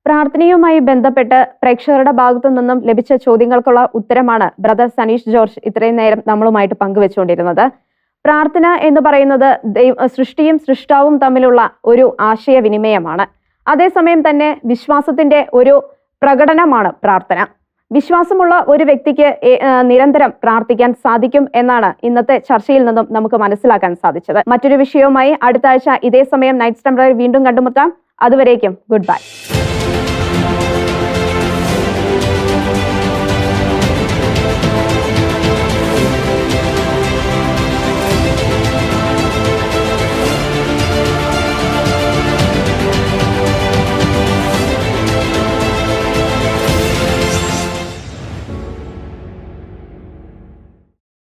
Speaker 1: പ്രാർത്ഥനയുമായി ബന്ധപ്പെട്ട് പ്രേക്ഷകരുടെ ഭാഗത്തു നിന്നും ലഭിച്ച ചോദ്യങ്ങൾക്കുള്ള ഉത്തരമാണ് ബ്രദർ സനീഷ് ജോർജ് ഇത്രയും നേരം നമ്മളുമായിട്ട് പങ്കുവെച്ചുകൊണ്ടിരുന്നത്. പ്രാർത്ഥന എന്ന് പറയുന്നത് സൃഷ്ടിയും സൃഷ്ടാവും തമ്മിലുള്ള ഒരു ആശയവിനിമയമാണ്. അതേസമയം തന്നെ വിശ്വാസത്തിന്റെ ഒരു പ്രകടനമാണ് പ്രാർത്ഥന. വിശ്വാസമുള്ള ഒരു വ്യക്തിക്ക് നിരന്തരം പ്രാർത്ഥിക്കാൻ സാധിക്കും എന്നാണ് ഇന്നത്തെ ചർച്ചയിൽ നിന്നും നമുക്ക് മനസ്സിലാക്കാൻ സാധിച്ചത്. മറ്റൊരു വിഷയവുമായി അടുത്ത ആഴ്ച ഇതേ സമയം നൈറ്റ്സ് ടെംപ്ലറിൽ വീണ്ടും കണ്ടുമുട്ടാം. അതുവരേക്കും ഗുഡ് ബൈ.